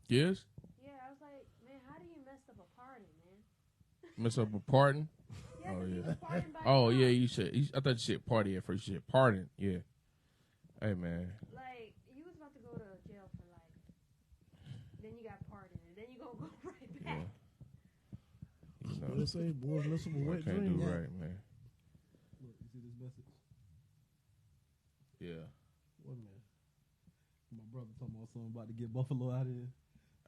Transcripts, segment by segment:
Yes? Yeah, I was like, man, how do you mess up a pardon, man? Mess up a pardon? Yeah, Oh, 'cause he yeah. was pardoned by Oh, God. yeah, I thought you said party at first. You said pardon. Yeah. Hey, man. Like, you was about to go to jail for life. Then you got pardoned, and then you gonna go right back. Yeah. You know. They say boys mess up a I wet can't dream. do right, man. Look, you see this message? Yeah. What man? My brother talking about something about to get Buffalo out of here.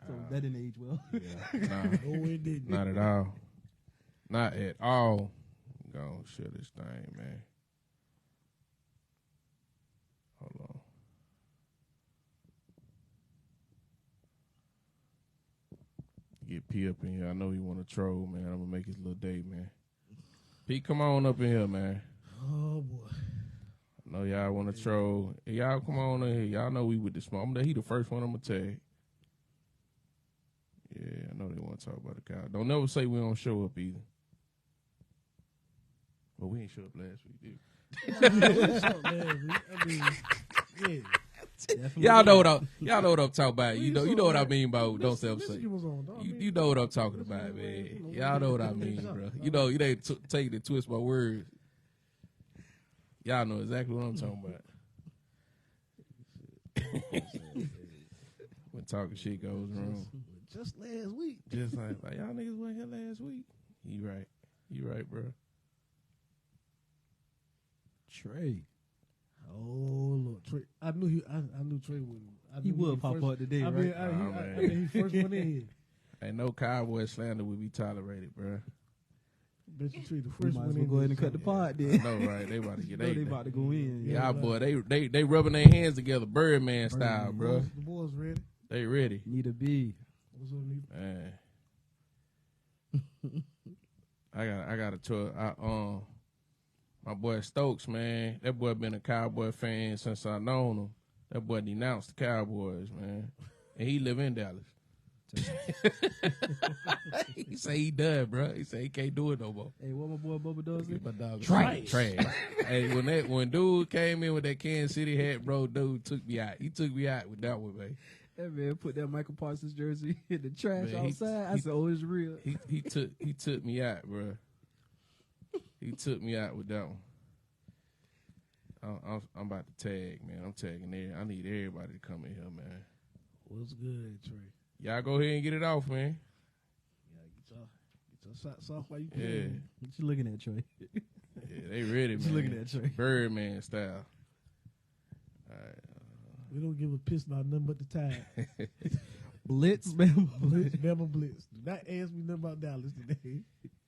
So that didn't age well. Yeah. Nah, No, it didn't. not at all. Not at all. Go share this thing, man. Hold on. Get P up in here. I know he want to troll, man. I'm gonna make his little day, man. P, come on up in here, man. Oh boy. I know y'all want to troll. Hey, y'all come on in here. Y'all know we with the small. He the first one I'm gonna tag. Yeah, I know they want to talk about the cow. Don't never say we don't show up either. Well, we ain't show up last week, did we? Y'all know what I'm talking about. You know what I mean by don't self-say. You know what I'm talking about, man. Y'all know what I mean, bro. You know, you ain't taking it, twist my words. Y'all know exactly what I'm talking about. When talking shit goes wrong. Just last week. Just like y'all niggas went here last week. You right, bro. Trey. Oh Lord, Trey! I knew Trey would. He would pop out today, right? I mean, he first one in here. Ain't no Cowboy slander would be tolerated, bro. Bet you Trey the We first might one as in. well go ahead and cut the pod then. No, right? They about to get They about to go in. Yeah, boy, they rubbing their hands together, Birdman style, bro. The boys ready. They ready, Need a B. What's up, Nita? man. I got a tour. My boy Stokes, man. That boy been a Cowboy fan since I known him. That boy denounced the Cowboys, man. And he live in Dallas. He say he done, bro. He say he can't do it no more. Hey, what my boy Bubba does? My dog trash. Hey, when dude came in with that Kansas City hat, bro, dude took me out. He took me out with that one, man. That man put that Michael Parsons jersey in the trash Man, outside. I said, "Oh, it's real." He took me out, bro. He took me out with that one. I'm about to tag, man. I'm tagging there. I need everybody to come in here, man. What's good, Trey? Y'all go ahead and get it off, man. Yeah, get your shots off while you can. Yeah. What you looking at, Trey? Yeah, they ready, man. What you looking at, Trey? Birdman style. All right. We don't give a piss about nothing but the time. Blitz, man. Blitz, Bama Blitz. Do not ask me nothing about Dallas today.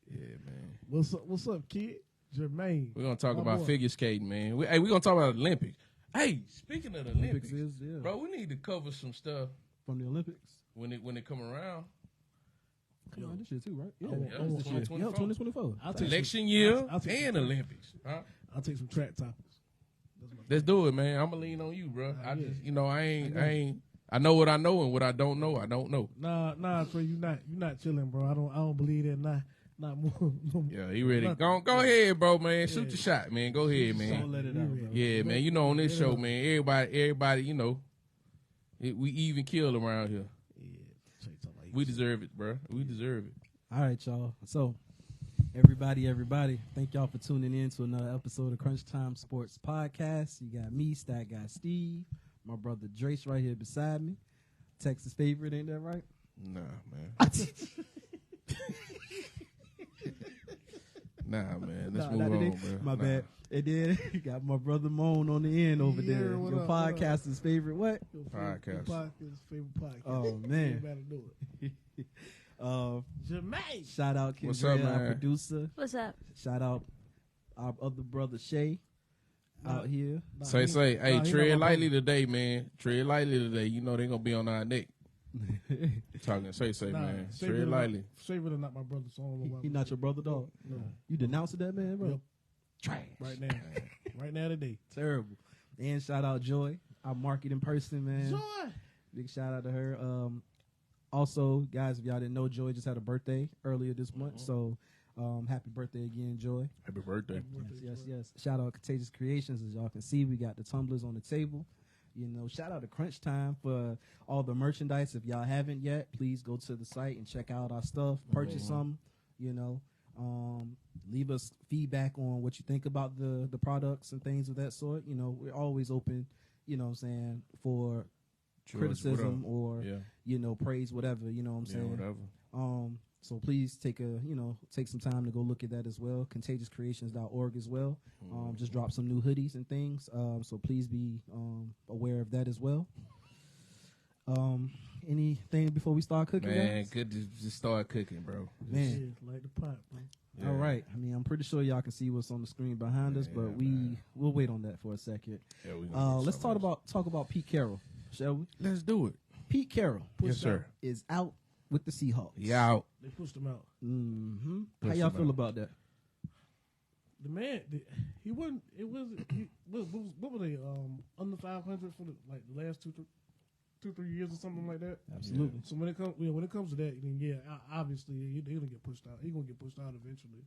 Yeah, man. What's up, kid? Jermaine. We're going to talk My about boy. figure skating, man. We're going to talk about the Olympics. Hey, speaking of the Olympics, yeah. bro, we need to cover some stuff From the Olympics. when it come around. Come on, this year too, right? Yeah, Yeah, this year. 2024. Yeah, 2024. I'll take Election year I'll take and some- Olympics. Huh? I'll take some track topics. Let's do it, man. I'm gonna lean on you, bro. I yeah. just, I know what I know, and what I don't know, I don't know. Nah, Trey, you not chilling, bro. I don't believe that. Not more. Yeah, he ready. Nothing. Go ahead, bro, man. Shoot your shot, man. Go ahead, man. Don't let it out, bro. Yeah, man. You know, on this show, man, everybody, you know, we even kill around here. Yeah, Trey talking about We deserve it, bro. We deserve it. All right, y'all. So, everybody, thank y'all for tuning in to another episode of Crunch Time Sports Podcast. You got me, Stat Guy Steve, my brother Drace right here beside me. Texas favorite, ain't that right? Nah, man. Nah, man. Let's move on, bro. My bad. And then you got my brother Moan on the end over Yeah, there. what Your up, what up? podcaster's favorite what? Your Podcast. Favorite podcast. Oh, man. Everybody do it. Jermaine. Shout out What's up, Kendra, our man? producer. What's up? Shout out our other brother Shay out here. Say, hey, he tread not my lightly today, man. Tread lightly today. You know they gonna be on our neck. Talking, say, man. Tread lightly. Shay really not my brother, so I don't know why. He not your brother, dog. No. You denounced that man, bro. Yep. Trash. Right now. Right now today. Terrible. And shout out Joy, our marketing person, man. Joy. Big shout out to her. Also, guys, if y'all didn't know, Joy just had a birthday earlier this month. So, happy birthday again, Joy. Happy birthday. Yes. Shout out Contagious Creations. As y'all can see, we got the tumblers on the table. Shout out to Crunch Time for all the merchandise. If y'all haven't yet, please go to the site and check out our stuff. Purchase some. Leave us feedback on what you think about the products and things of that sort. We're always open. For criticism or praise, whatever. You know what I'm saying? Whatever. So please take some time to go look at that as well. ContagiousScreations.org as well. Just drop some new hoodies and things. So please be aware of that as well. Anything before we start cooking? Man, guys? good to just start cooking, bro. Man, like the pot, bro. Yeah. All right. I mean, I'm pretty sure y'all can see what's on the screen behind us, but we'll wait on that for a second. Yeah, let's talk about Pete Carroll, shall we? Let's do it. Pete Carroll, Yes, sir. is out with the Seahawks. Yeah, out. They pushed him out. Mm-hmm. How Pushed y'all him feel out. about that? The man, he wasn't. It wasn't. What were they? Under 500 for the last 2-3 years or something like that. Absolutely. So when it comes to that, then obviously he's gonna get pushed out. He's gonna get pushed out eventually.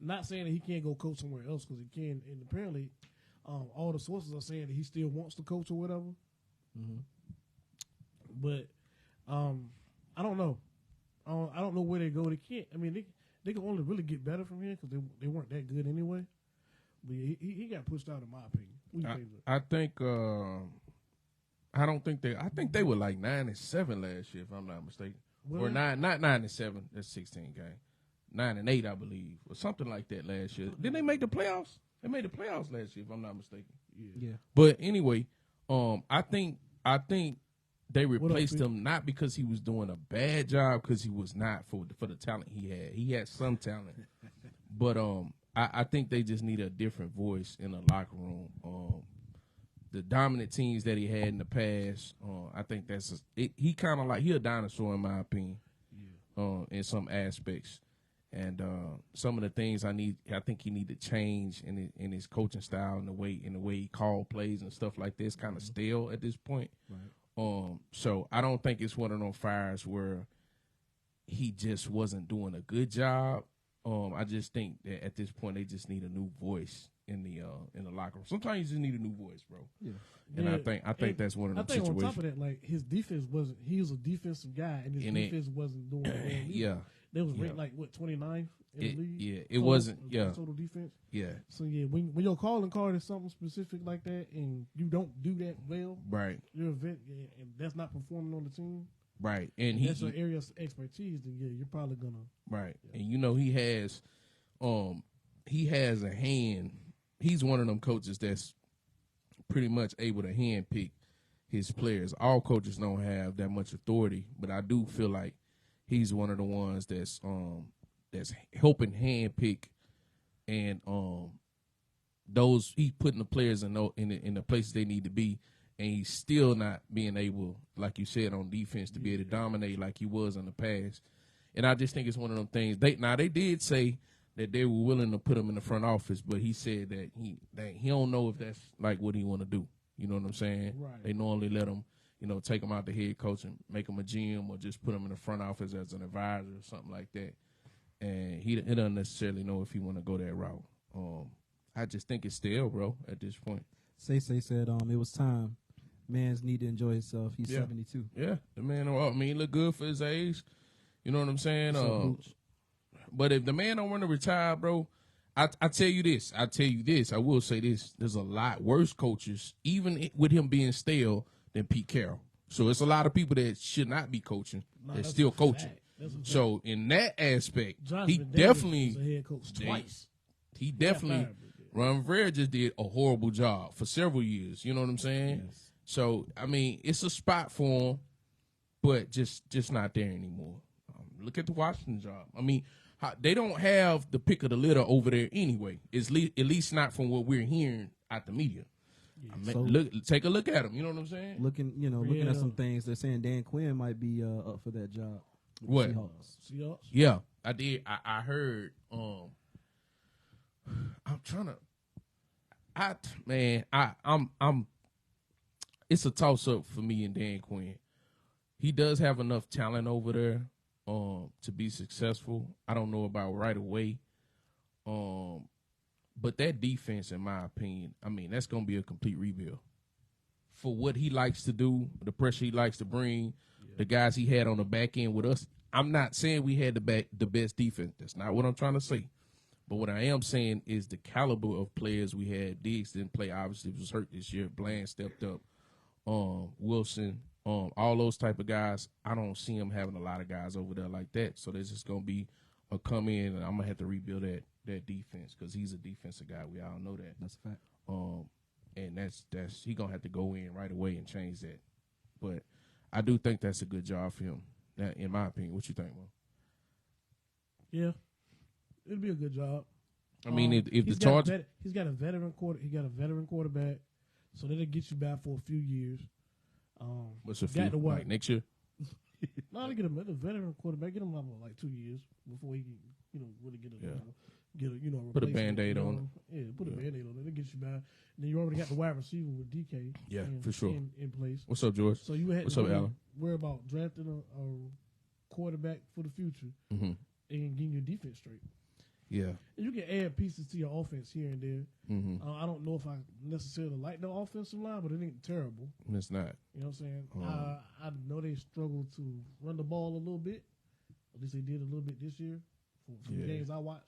Not saying that he can't go coach somewhere else because he can, and apparently, all the sources are saying that he still wants to coach or whatever. Mm-hmm. But I don't know. I don't know where they go. They can't. I mean, they can only really get better from here because they weren't that good anyway. But he got pushed out in my opinion. What do you think? I think. I don't think they. I think they were like 9-7 last year, if I'm not mistaken, or not 9-7. That's 16 game. 9-8, I believe, or something like that last year. Didn't they make the playoffs? They made the playoffs last year, if I'm not mistaken. Yeah. But anyway, I think they replaced up, him not because he was doing a bad job, because he was not for the talent he had. He had some talent, but I think they just need a different voice in the locker room. The dominant teams that he had in the past, I think he kind of he a dinosaur in my opinion, in some aspects. And some of the things I think he need to change in his coaching style and the way he call plays and stuff like this, kind of stale at this point. Right. So I don't think it's one of those fires where he just wasn't doing a good job. I just think that at this point they just need a new voice in the locker room. Sometimes you just need a new voice, bro. Yeah. And I think that's one of them situations. On top of that, his defense wasn't. He was a defensive guy, and his defense wasn't doing well. Yeah. They was ranked 29th in the league. Yeah, it wasn't. Yeah, total defense. Yeah. So when your calling card is something specific like that, and you don't do that well, Right. Your event, and that's not performing on the team. Right. And that's your area of expertise. Then you're probably gonna. Right. Yeah. And he has a hand. He's one of them coaches that's pretty much able to handpick his players. All coaches don't have that much authority, but I do feel like he's one of the ones that's helping handpick, and he's putting the players in the places they need to be, and he's still not being able, like you said, on defense to be able to dominate like he was in the past. And I just think it's one of them things. They did say that they were willing to put him in the front office, but he said that he don't know if that's like what he want to do. You know what I'm saying? Right. They normally let him, take him out the head coach and make him a GM, or just put him in the front office as an advisor or something like that. And he doesn't necessarily know if he want to go that route. I just think it's stale, bro, at this point. Say said it was time. Man's need to enjoy himself. He's 72. Yeah, the man, he look good for his age. You know what I'm saying? But if the man don't want to retire, bro, I tell you this. I will say this. There's a lot worse coaches, even with him being stale, than Pete Carroll. So it's a lot of people that should not be coaching that's still coaching. So in that aspect, he definitely was a head coach twice. He definitely Ron Rivera just did a horrible job for several years. You know what I'm saying? Yes. So it's a spot for him, but just not there anymore. Look at the Washington job. They don't have the pick of the litter over there anyway. At least not from what we're hearing out the media. Yeah. Take a look at them. You know what I'm saying? Looking at some things, they're saying Dan Quinn might be up for that job. What? Seahawks? Yeah, I did. I heard. I'm trying to. I'm. It's a toss up for me and Dan Quinn. He does have enough talent over there to be successful. I don't know about right away. But that defense, in my opinion, that's going to be a complete rebuild. for what he likes to do, the pressure he likes to bring, the guys he had on the back end with us. I'm not saying we had the best defense. That's not what I'm trying to say. But what I am saying is the caliber of players we had. Diggs didn't play, obviously, was hurt this year. Bland stepped up. Wilson, all those type of guys. I don't see him having a lot of guys over there like that. So there's just going to be a come in, and I'm going to have to rebuild that defense because he's a defensive guy. We all know that. That's a fact. And that's he going to have to go in right away and change that. But I do think that's a good job for him, in my opinion. What you think, Mo? Yeah. It'd be a good job. I mean, if the Chargers, he's got a veteran quarterback, so that'll get you back for a few years. What's a few? Like next year? No, they get him a veteran quarterback. Get him like 2 years before he can, really put a Band-Aid on it. Yeah, put a Band-Aid on it. It gets you back. And then you already got the wide receiver with DK. Yeah, for sure. In place. What's up, George? So you had What's to up, Alan? worry about drafting a quarterback for the future and getting your defense straight. Yeah. And you can add pieces to your offense here and there. I don't know if I necessarily like the offensive line, but it ain't terrible. It's not. You know what I'm saying? I know they struggle to run the ball a little bit. At least they did a little bit this year for the games I watched.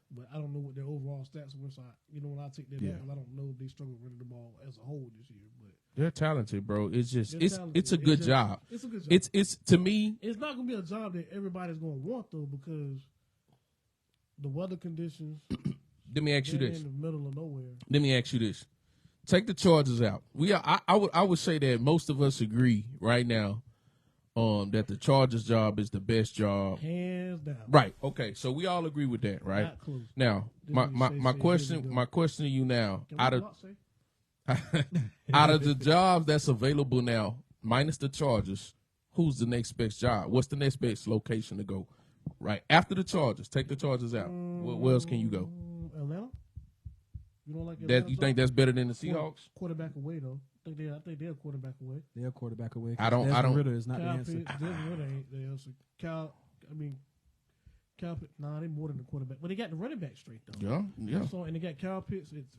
But I don't know what their overall stats were. So, when I take that back, I don't know if they struggle running the ball as a whole this year. But they're talented, bro. It's just it's a good job. It's a good job. It's to me. It's not gonna be a job that everybody's gonna want though, because the weather conditions. Let me ask you this. In the middle of nowhere. Let me ask you this. Take the Chargers out. I would say that most of us agree right now that the Chargers job is the best job. Hands down. Right. Okay. So we all agree with that, right? Not close. Now, my question to you now, out of the jobs that's available now, minus the Chargers, who's the next best job? What's the next best location to go? Right after the Chargers, take the Chargers out. Where else can you go? Atlanta. You don't like Atlanta? That you think that's better than the Seahawks? Quarterback away though. I think they're quarterback away. They're quarterback away. I don't. Ritter is not the answer. Desmond Ritter ain't the answer. Cal. Nah, they more than the quarterback, but they got the running back straight though. Yeah. So and they got Kyle Pitts. It's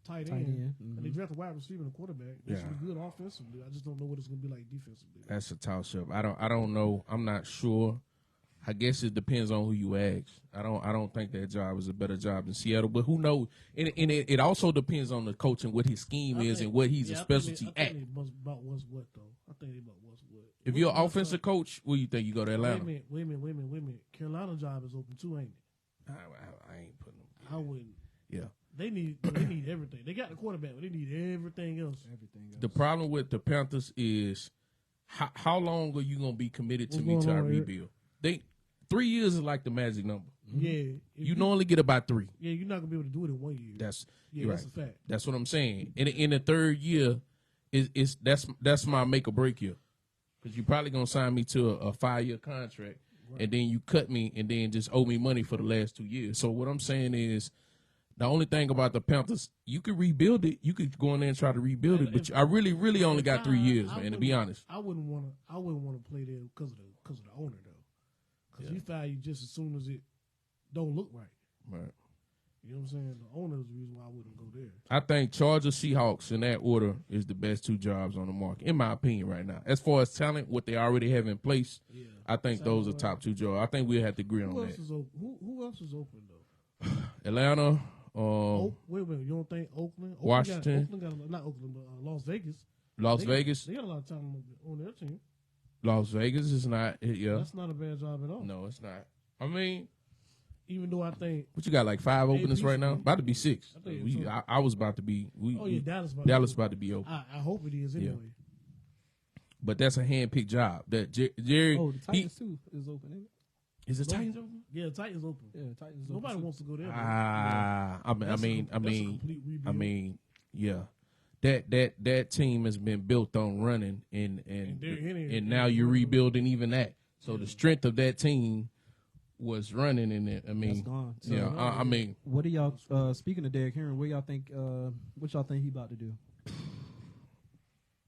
tight end. And they draft a wide receiver and a quarterback. They should be good offensively. I just don't know what it's gonna be like defensively. That's a toss up. I don't know. I'm not sure. I guess it depends on who you ask. I don't think that job is a better job than Seattle, but who knows? And it also depends on the coach and what his scheme is and what he's a specialty at. I think about what's what though. I think they about what's what. If you're an offensive coach, where you think you go to Atlanta? Wait a minute. Carolina job is open too, ain't it? I ain't putting them. I wouldn't. Yeah. They need everything. They got the quarterback, but they need everything else. The problem with the Panthers is how long are you gonna be committed to me till I rebuild? 3 years is like the magic number. Yeah. You normally get about 3. Yeah, you're not gonna be able to do it in 1 year. That's that's a fact. That's what I'm saying. In the third year, that's my make or break year, because you're probably gonna sign me to a 5-year contract, and then you cut me, and then just owe me money for the last 2 years. So what I'm saying is, the only thing about the Panthers, you could rebuild it. You could go in there and try to rebuild it, but I really only got 3 years, man. To be honest, I wouldn't want to play there because of the owner though. Because he fire you just as soon as it don't look right. Right. You know what I'm saying? The owner is the reason why I wouldn't go there. I think Chargers, Seahawks, in that order, is the best 2 jobs on the market, in my opinion, right now. As far as talent, what they already have in place, I think those are top 2 jobs. I think we'll have to agree on that. Who else is open, though? Atlanta. Wait a minute. You don't think Oakland? Washington. Not Oakland, but Las Vegas. Las Vegas. They got a lot of talent on their team. Las Vegas is not, That's not a bad job at all. No, it's not. I mean, even though I think what you got, like 5 openings right now? About to be 6. I was about to be. Dallas about to be open. I hope it is anyway. But that's a hand-picked job. That Jerry. Oh, the Titans too is open, ain't it? Is the Titans open? Yeah, the Titans open. Yeah, Titans open. Nobody wants to go there. I mean, yeah. That team has been built on running, and now you're rebuilding even that. So the strength of that team was running in it. I mean, that's gone. So, yeah. I mean, what do y'all? Speaking of Derrick Henry, what y'all think? What y'all think he about to do?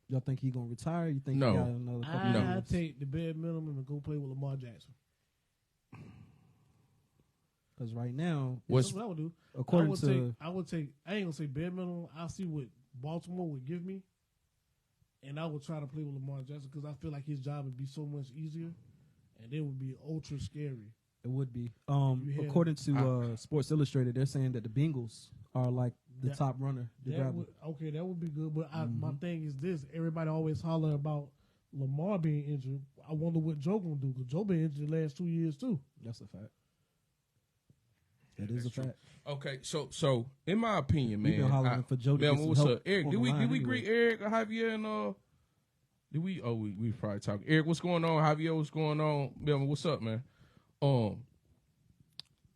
Y'all think he gonna retire? You think no? He got another couple I take the bare minimum and go play with Lamar Jackson. Because right now, that's what I would do. According I would take. I ain't gonna say bare minimum. I'll see what Baltimore would give me, And I would try to play with Lamar Jackson because I feel like his job would be so much easier, and it would be ultra scary. It would be. According to Sports Illustrated, they're saying that the Bengals are like the top runner. That would be good. But my thing is this: everybody always holler about Lamar being injured. I wonder what Joe gonna do because Joe been injured the last 2 years too. That's a fact. That is a fact. Okay, so in my opinion, man, we've been hollering for Joe to get some what's help up, Eric? Did we anyway. greet Eric or Javier and Did we? Oh, we probably talking. Eric, what's going on? Javier, what's going on? Melvin, what's up, man?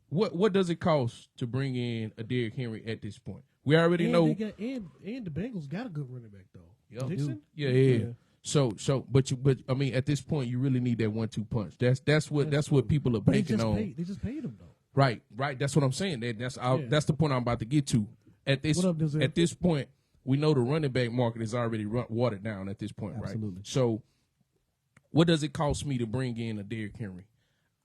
What does it cost to bring in a Derrick Henry at this point? We already know. And the Bengals got a good running back though. Yep. Dixon? Yeah. So, but I mean, at this point, you really need that 1-2 punch. That's what people are banking on. They just paid him though. Right. That's what I'm saying. That's the point I'm about to get to. At this point, we know the running back market is already watered down at this point, Absolutely. right? So, what does it cost me to bring in a Derrick Henry?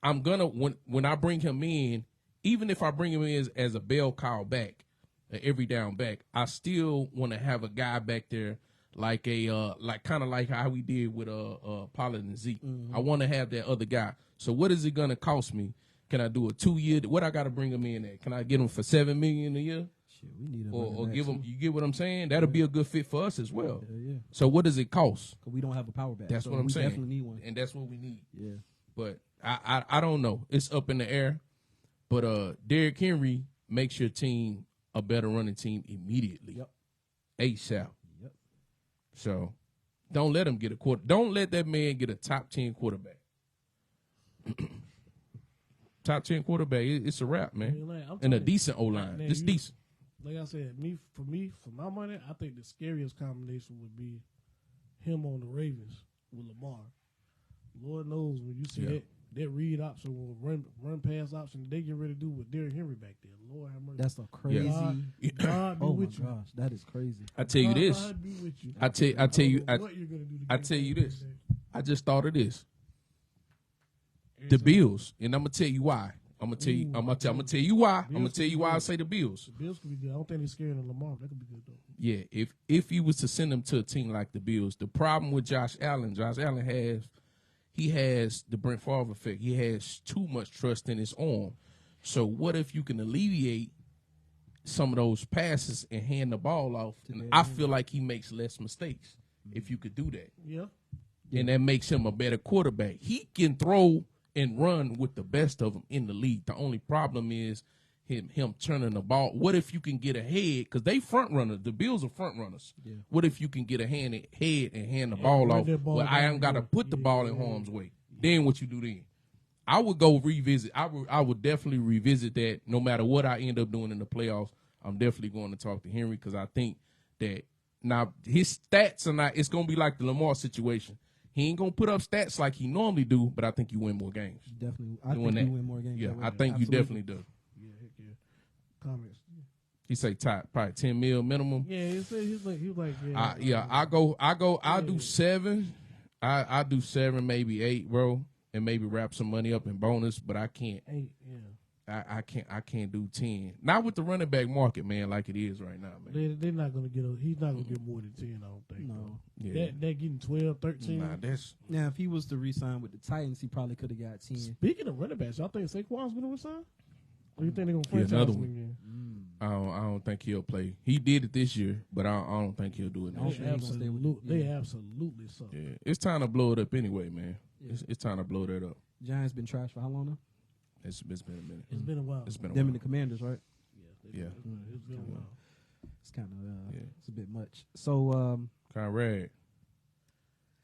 I'm gonna when I bring him in, even if I bring him in as a bell cow back, an every down back, I still want to have a guy back there like kind of like how we did with Pollard and Zeke. Mm-hmm. I want to have that other guy. So what is it gonna cost me? Can I do a 2-year? What I got to bring him in at? Can I get him for $7 million a year? Shit, we need him. Or give him. You get what I'm saying? That'll be a good fit for us as well. Yeah. So what does it cost? Because we don't have a power back. That's so what I'm saying. We definitely need one. And that's what we need. Yeah. But I don't know. It's up in the air. But Derrick Henry makes your team a better running team immediately. Yep. ASAP. Yep. So don't let him get a quarter. Don't let that man get a top 10 quarterback. Top 10 quarterback. It's a wrap, man. And a decent O-line. It's decent. Like I said, for my money, I think the scariest combination would be him on the Ravens with Lamar. Lord knows when you see that read option or run pass option they get ready to do with Derrick Henry back there. Lord have mercy. That's a crazy. God be oh with my you. gosh, that is crazy. I tell you this. God be with you. I tell you. What you're gonna do I tell you this. I just thought of this. The Bills, and I'm gonna tell you why. I'm gonna tell you why. I'm gonna tell you why I say the Bills. The Bills could be good. I don't think they're scared of Lamar. That could be good though. Yeah, if he was to send them to a team like the Bills, the problem with Josh Allen has the Brent Favre effect. He has too much trust in his arm. So what if you can alleviate some of those passes and hand the ball off? And I feel like he makes less mistakes if you could do that. Yeah. And that makes him a better quarterback. He can throw and run with the best of them in the league. The only problem is him turning the ball. What if you can get ahead? Because they front runners. The Bills are front runners. Yeah. What if you can get ahead and hand the ball off? Well, I ain't got to put the ball in harm's way. Then what you do then? I would go revisit. I would definitely revisit that no matter what I end up doing in the playoffs. I'm definitely going to talk to Henry because I think that now his stats are not – it's going to be like the Lamar situation. He ain't going to put up stats like he normally do, but I think you win more games. Definitely. I think you win more games. Yeah, I think you definitely do. Yeah, heck yeah. Comments. He say probably 10 mil minimum. Yeah, he was like I do 7. I do 7, maybe 8, bro, and maybe wrap some money up in bonus, but I can't. 8, yeah. I can't do 10. Not with the running back market, man, like it is right now, man. They're not gonna get he's not gonna get more than 10, I don't think. No. Yeah. They're getting 12, 13. Nah, that's now if he was to re-sign with the Titans, he probably could have got 10. Speaking of running backs, y'all think Saquon's gonna resign? Or you think they're gonna franchise another him one. again? I don't think he'll play. He did it this year, but I don't think he'll do it next year. They absolutely suck. Yeah, it's time to blow it up anyway, man. Yeah. It's time to blow that up. Giants been trash for how long now? It's been a minute. It's been a while. It's been a Them while. and the Commanders, right? Yeah. It's been a while. It's kind of it's a bit much. So, Conrad,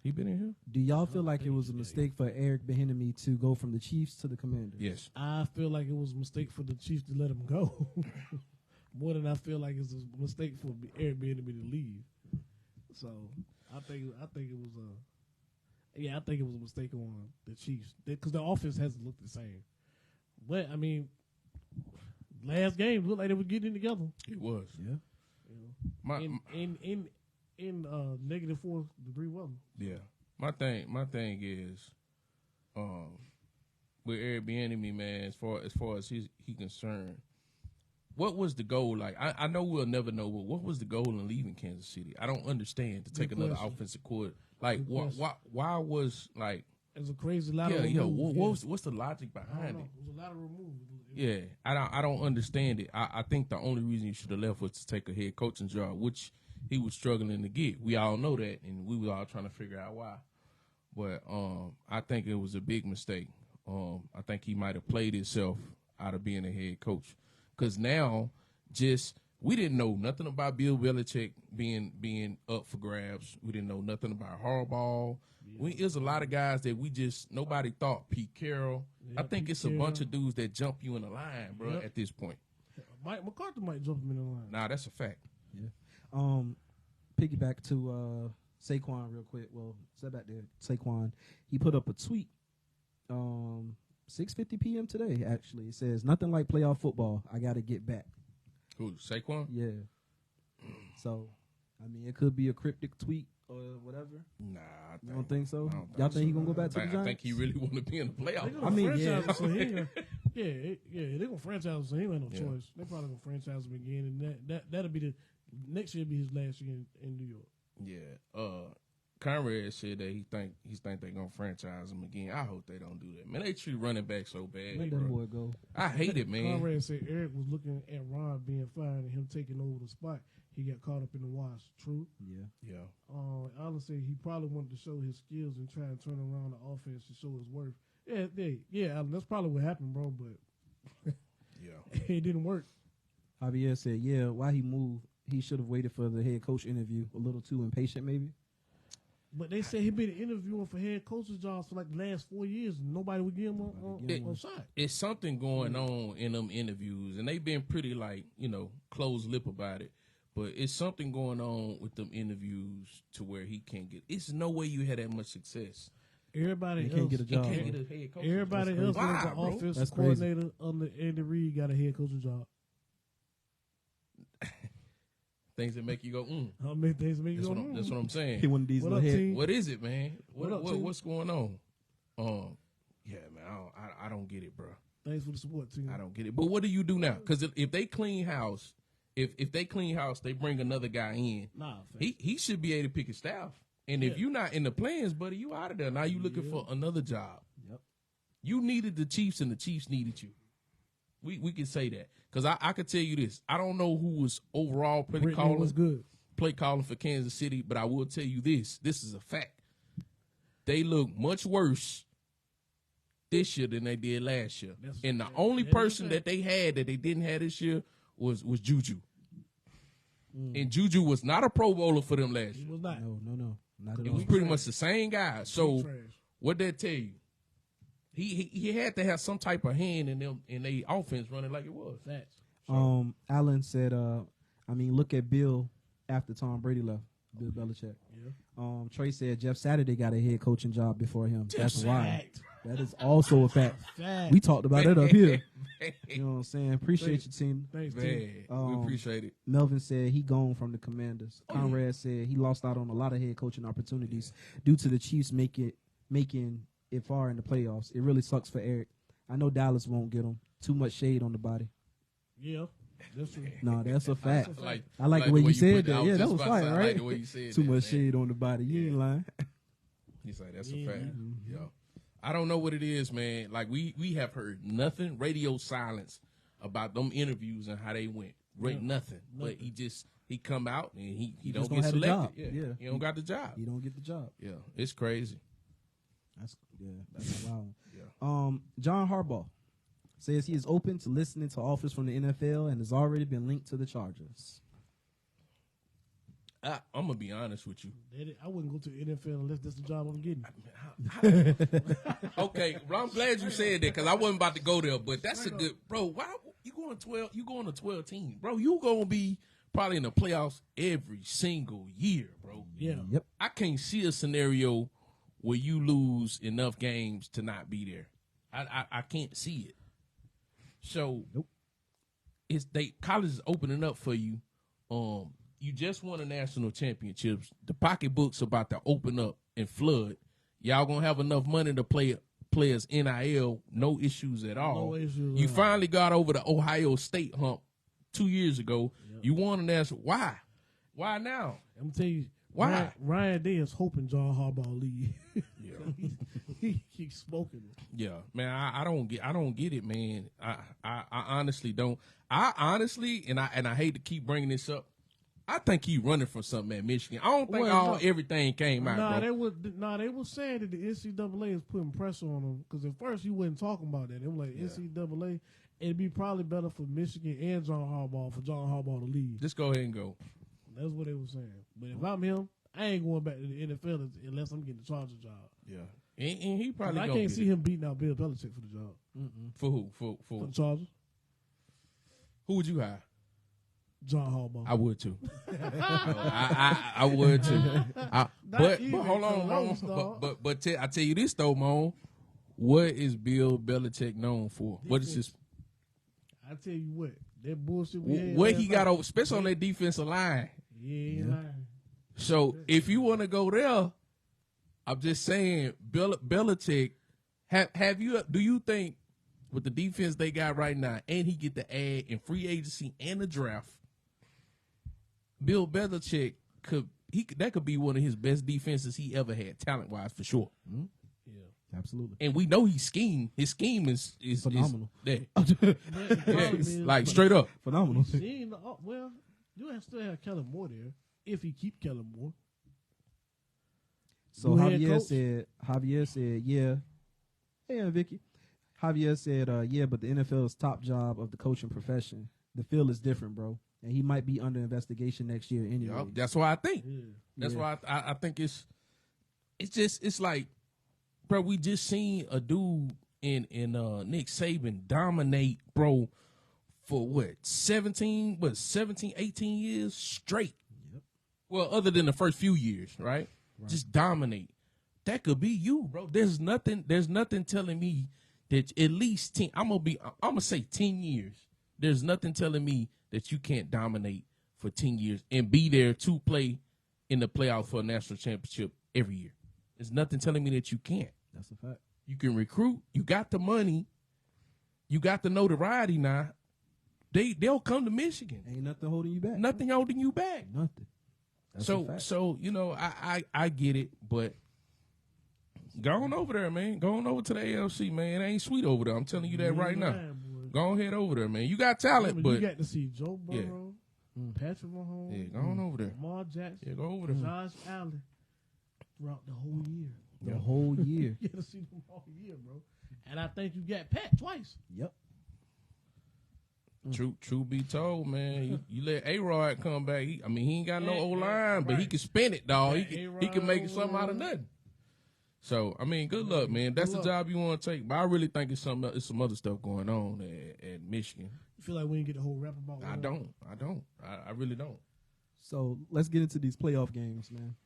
he been in here? do y'all feel like it was a mistake for Eric Bieniemy to go from the Chiefs to the Commanders? Yes. I feel like it was a mistake for the Chiefs to let him go. More than I feel like it's a mistake for Eric Bieniemy to leave. So I think it was a mistake on the Chiefs because the offense hasn't looked the same. But I mean, last game looked like they were getting together. It was. Yeah. In negative 4 degree weather. Yeah. My thing is, with Eric Bieniemy, man, as far as he concerned, what was the goal? Like, I know we'll never know, but what was the goal in leaving Kansas City? I don't understand to take another offensive coordinator. Like, why was like? It's a crazy lateral move. What's the logic behind it? It was a lateral move. Yeah, I don't understand it. I think the only reason you should have left was to take a head coaching job, which he was struggling to get. We all know that, and we were all trying to figure out why. But I think it was a big mistake. I think he might have played himself out of being a head coach, because now we didn't know nothing about Bill Belichick being up for grabs. We didn't know nothing about Harbaugh. There's a lot of guys that nobody thought. Pete Carroll. I think it's a bunch of dudes that jump you in the line, bro. At this point, Mike McCarthy might jump him in the line. Nah, that's a fact. Yeah. Piggyback to Saquon real quick. Well, step back there. Saquon, he put up a tweet 6:50 p.m. today, actually. It says, "Nothing like playoff football. I got to get back." Who, Saquon? Yeah. So, I mean, it could be a cryptic tweet or whatever. Nah, you don't think so? Y'all think he going to go back to the Giants? I think he really want to be in the playoffs. I mean, yeah. They're going to franchise him, so he ain't no choice. They're probably going to franchise him again, and that'll be next year be his last year in New York. Yeah. Conrad said that he think they're gonna franchise him again. I hope they don't do that. Man, they treat running back so bad. Let that boy go. I hate it, man. Conrad said Eric was looking at Ron being fired and him taking over the spot. He got caught up in the wash. True? Yeah. Allen said he probably wanted to show his skills and try and turn around the offense to show his worth. Yeah, Allen, that's probably what happened, bro, but it didn't work. Javier said, why he moved, he should have waited for the head coach interview. A little too impatient, maybe? But they said he been interviewing for head coaches jobs for like the last 4 years, and nobody would give him a shot. It's something going on in them interviews, and they've been pretty closed lip about it. But it's something going on with them interviews to where he can't get. It's no way you had that much success. Everybody else can't get a job. Can't get a head coach. Everybody else was an offensive coordinator under Andy Reid got a head coaching job. Things that make you go, How many things make you go, That's what I'm saying. He one of these What little up, head. team? What is it, man? What's going on? Yeah, man, I don't get it, bro. Thanks for the support, team. I don't get it. But what do you do now? Because if they clean house, if they clean house, they bring another guy in. Nah, he should be able to pick his staff. And if you're not in the plans, buddy, you out of there. Now you looking for another job. Yep. You needed the Chiefs, and the Chiefs needed you. We can say that. Because I could tell you this. I don't know who was overall play calling for Kansas City, but I will tell you this. This is a fact. They look much worse this year than they did last year. And the only person that they had that they didn't have this year was Juju. And Juju was not a Pro Bowler for them last year. He was not. No. Not at It all. was pretty much the same guy. So what that tell you? He had to have some type of hand in them in their offense running like it was. Facts. Allen said, look at Bill after Tom Brady left. Bill Belichick. Yeah. Trey said Jeff Saturday got a head coaching job before him. That's why. That is also a fact. We talked about it up here. You know what I'm saying? Appreciate you, team. Thanks, team. We appreciate it. Melvin said he gone from the Commanders. Conrad said he lost out on a lot of head coaching opportunities due to the Chiefs making it far in the playoffs. It really sucks for Eric. I know Dallas won't get him. Too much shade on the body. Yeah, that's true. No, that's a fact. I like the way you said that. Yeah, that was fire, fire, right? Like the way you said Too that, much shade on the body. You ain't lying. He's like, that's a fact. Yeah. I don't know what it is, man. Like we have heard nothing, radio silence about them interviews and how they went. Nothing. But he come out and he don't get selected. Yeah. He don't got the job. He don't get the job. Yeah. It's crazy. That's wild. Yeah. John Harbaugh says he is open to listening to offers from the NFL and has already been linked to the Chargers. I'm going to be honest with you. I wouldn't go to the NFL unless that's the job I'm getting. Okay, well, I'm glad you said that because I wasn't about to go there, but that's a good, bro. Why you going 12? You going to 12 team, bro? You gonna be probably in the playoffs every single year, bro. Yeah. Yep. I can't see a scenario where you lose enough games to not be there. I can't see it. So college is opening up for you. You just won a national championships. The pocketbook's about to open up and flood. Y'all gonna have enough money to play players NIL, no issues at all. No issues. You finally got over the Ohio State hump 2 years ago. Yep. You won a national. Why? Why now? I'm gonna tell you, Why? Ryan Day is hoping John Harbaugh leave. Yeah. he keeps smoking it. Yeah, man, I don't get it, man. I honestly don't. I honestly, and I hate to keep bringing this up. I think he running for something at Michigan. I don't think everything came out. They were saying that the NCAA is putting pressure on him because at first he wasn't talking about that. They were like NCAA. It'd be probably better for Michigan and John Harbaugh for John Harbaugh to leave. Just go ahead and go. That's what they were saying. But if I'm him, I ain't going back to the NFL unless I'm getting the Charger job. Yeah, and he probably. I can't see him beating out Bill Belichick for the job. For who? For the Chargers. Who would you hire? John Harbaugh. I would too. I would too. But hold on, Mo. But I tell you this though, Mo. What is Bill Belichick known for? What is his? I tell you what, that bullshit. What he got over, especially on that defensive line. Yeah. So if you want to go there, I'm just saying, Belichick. Do you think with the defense they got right now, and he get the ad in free agency and the draft, Bill Belichick that could be one of his best defenses he ever had, talent wise for sure. Mm-hmm. Yeah, absolutely. And we know his scheme is phenomenal. Like straight up phenomenal. Well, you still have Kellen Moore there if he keep Kellen Moore. So Javier said, yeah. Hey, Vicky. Javier said, yeah, but the NFL's top job of the coaching profession. The field is different, bro. And he might be under investigation next year anyway. Yep, that's why I think. Yeah. That's why I think it's like, bro, we just seen a dude in Nick Saban dominate, bro, for 17, 18 years straight. Yep. Well, other than the first few years, right? Just dominate. That could be you, bro. There's nothing telling me that at least 10, I'm gonna say 10 years. There's nothing telling me that you can't dominate for 10 years and be there to play in the playoff for a national championship every year. There's nothing telling me that you can't. That's a fact. You can recruit. You got the money. You got the notoriety now. They'll come to Michigan. Ain't nothing holding you back. Nothing holding you back. Nothing. That's a fact. So you know, I get it, but go on over there, man. Go on over to the ALC, man. It ain't sweet over there. I'm telling you that right now. Go on head over there, man. You got talent, but you got to see Joe Burrow, Patrick Mahomes. Yeah, go on over there. Lamar Jackson. Yeah, go over there. Josh Allen throughout the whole year. The whole year. You got to see them all year, bro. And I think you got Pat twice. Yep. True be told, man. You let A-Rod come back. He ain't got no O-line, but he can spin it, dog. He can make something out of nothing. So, good luck, man. That's the job you want to take. But I really think it's some other stuff going on at Michigan. You feel like we didn't get the whole rap about I don't. I really don't. So, let's get into these playoff games, man.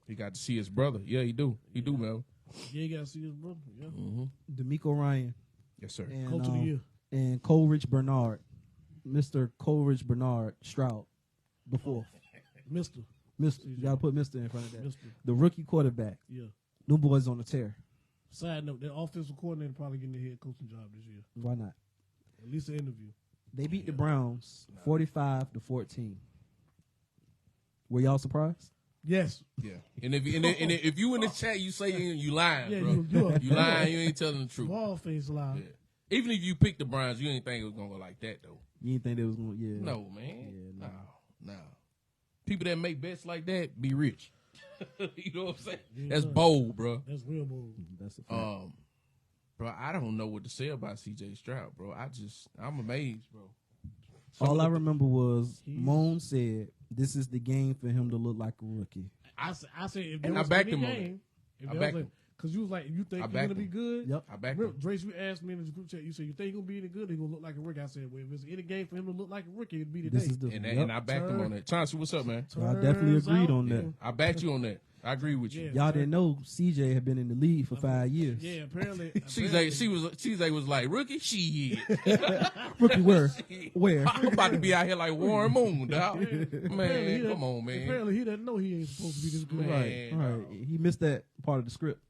He got to see his brother. Yeah, he do. He do, man. Yeah, he got to see his brother. Yeah. Mm-hmm. D'Amico Ryan. Yes, sir. And, Coach of the year. And Coleridge Bernard. Mr. Coleridge Bernard Stroud. Before. Mr. You got to put Mr. in front of that. Mr. The rookie quarterback. Yeah. New boys on the tear. Side note, that offensive coordinator probably getting the head coaching job this year. Why not? At least an interview. They beat the Browns 45-14. Were y'all surprised? Yes. Yeah. And if you in the chat, you say you lying, yeah, bro. You lying. You ain't telling the truth. Ball face lie. Yeah. Even if you picked the Browns, you ain't think it was gonna go like that though. You didn't think they was gonna? Yeah. No, man. Yeah, no. People that make bets like that be rich. You know what I'm saying? Yeah, that's bold, bro. That's real bold. That's a fact. Bro, I don't know what to say about C.J. Stroud, bro. I'm amazed, bro. All I remember was Moan said, "This is the game for him to look like a rookie." I said if there I was backed any him on game, that. I backed him. Because you was like, you think I he's going to backed be him. good? Yep. I backed Remember, him. Drace, you asked me in the group chat, you said, you think he's going to be any good? He's going to look like a rookie. I said, well, if there's any game for him to look like a rookie, it'd be today. This is the And I backed him on that. Chauncey, what's up, man? I definitely agreed on that. I backed you on that. I agree with you. Yeah. Y'all didn't know CJ had been in the league for 5 years. Yeah, apparently. She was like, rookie? She Rookie where? Where? I'm about to be out here like Warren Moon, dog. Apparently Man, come on, man. Apparently he doesn't know he ain't supposed to be this good. Man. Right. He missed that part of the script.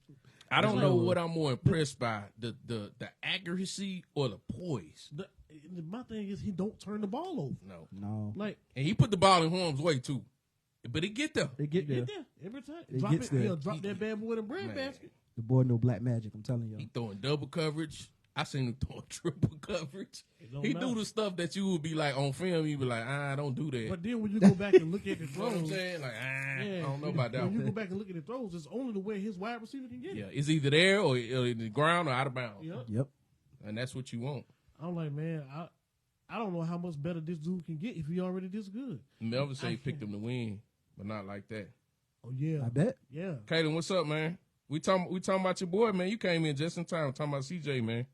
I don't know what I'm more impressed by, the accuracy or the poise. my thing is he don't turn the ball over. No. Like, And he put the ball in harm's way too, but it get there. They get there. every time. It Drop gets there. He'll drop that bad boy in the bread basket. The boy know black magic. I'm telling you. He throwing double coverage. I seen him throwing triple coverage. He do the stuff that you would be like on film. You be like, don't do that. But then when you go back and look at the You know what I'm throws, saying? Like, I don't know about that when you go one. back and look at the throws, it's only the way his wide receiver can get Yeah, it. it's either there or in the ground or out of bounds. Yep. And that's what you want. I'm like, man, I don't know how much better this dude can get if he already this good. Melvin say he picked him to win, but not like that. Oh yeah, I bet. yeah. Kaden, what's up, man? We talking about your boy, man. You came in just in time. Talking about CJ, man.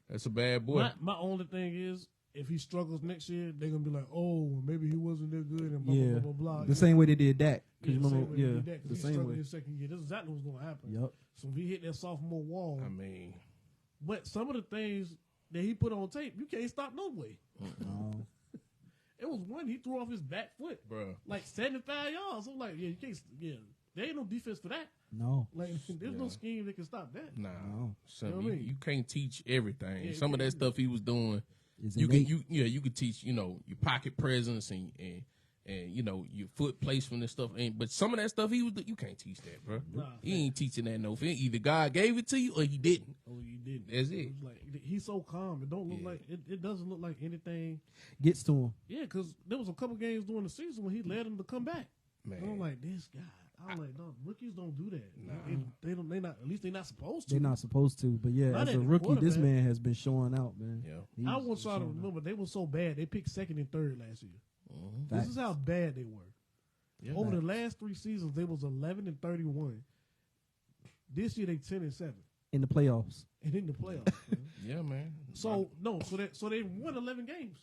That's a bad boy. My only thing is, if he struggles next year, they're gonna be like, oh, maybe he wasn't that good, and blah blah blah blah. The same way they did Dak. Yeah, Remember, the same way. His second year. That's exactly what's gonna happen. Yep. So if he hit that sophomore wall, I mean, but some of the things that he put on tape, you can't stop no way. No. It was one he threw off his back foot, bro. like 75 yards. I'm like, yeah, you can't. Yeah, there ain't no defense for that. No. Like, there's no scheme that can stop that. Nah, No. son, You know what I mean? you can't teach everything. Yeah, Some of that stuff he was doing, It's you innate. you could teach, your pocket presence and your foot placement and stuff. But some of that stuff you can't teach that, bro. Nah, He ain't teaching that no thing. Either God gave it to you or he didn't. Oh, you didn't. That's it. was like he's so calm. It don't look like it doesn't look like anything. Gets to him. Yeah, because there was a couple games during the season when he led them to come back. Man. And I'm like, this guy. I'm like, no, rookies don't do that. Nah. They don't. They not. At least they're not supposed to. They're not supposed to. But yeah, Not as at a the rookie, this quarterback. man has been showing out, man. Yeah. I want y'all to remember they were so bad. They picked second and third last year. Mm-hmm. This is how bad they were. Yeah. Over the last 3 seasons, they was 11 and 31. This year they 10 and 7, In the playoffs. and in the playoffs. man. Yeah, man. So they won 11 games.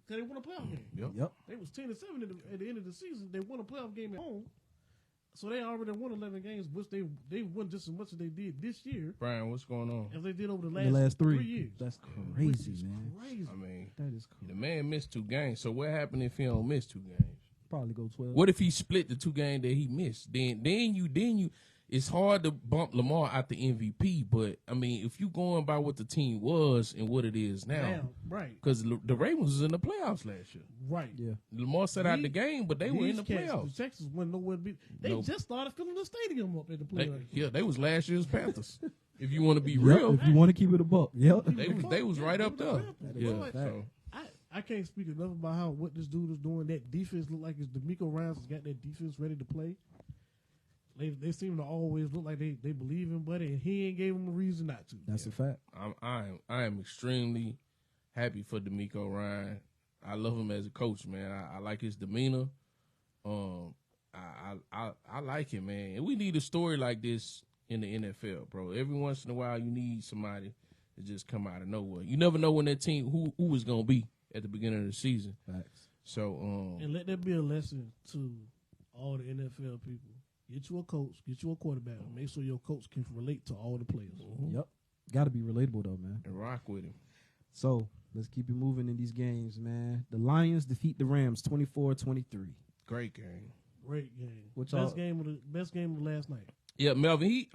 They won a playoff game. Yep. They was 10 and 7 at the end of the season. They won a playoff game at home. So they already won 11 games, which they won just as much as they did this year Brian, what's going on? as they did over the The last 3 years. That's Which crazy, is man. crazy. I mean, That is crazy. the man missed 2 games. So what happened if he don't miss 2 games? Probably go 12. What if he split the 2 games that he missed? Then you. It's hard to bump Lamar out the MVP, but I mean, if you going by what the team was and what it is now, Right. because the Ravens was in the playoffs last year. Right. Yeah. Lamar set out the game, but they were in the These cats, playoffs. The Texans went nowhere to be. They Nope. just started filling the stadium up in the playoffs. They was last year's Panthers. If you want to be Yep, real, if you want to keep it a buck. Yep. they was right up there. Yeah, Like, so I can't speak enough about what this dude is doing. That defense look like it's D'Amico Ryans has got that defense ready to play. They seem to always look like they believe in Buddy, and he ain't gave him a reason not to. That's a fact. I am extremely happy for D'Amico Ryan. I love him as a coach, man. I like his demeanor. I like him, man. And we need a story like this in the NFL, bro. Every once in a while, you need somebody to just come out of nowhere. You never know when that team who is gonna be at the beginning of the season. Facts. So And let that be a lesson to all the NFL people. Get you a coach, get you a quarterback, and make sure your coach can relate to all the players. Yep. Got to be relatable, though, man. and rock with him. So, let's keep it moving in these games, man. The Lions defeat the Rams 24-23. Great game. Great game. What Best game of the last night. Yeah, Melvin.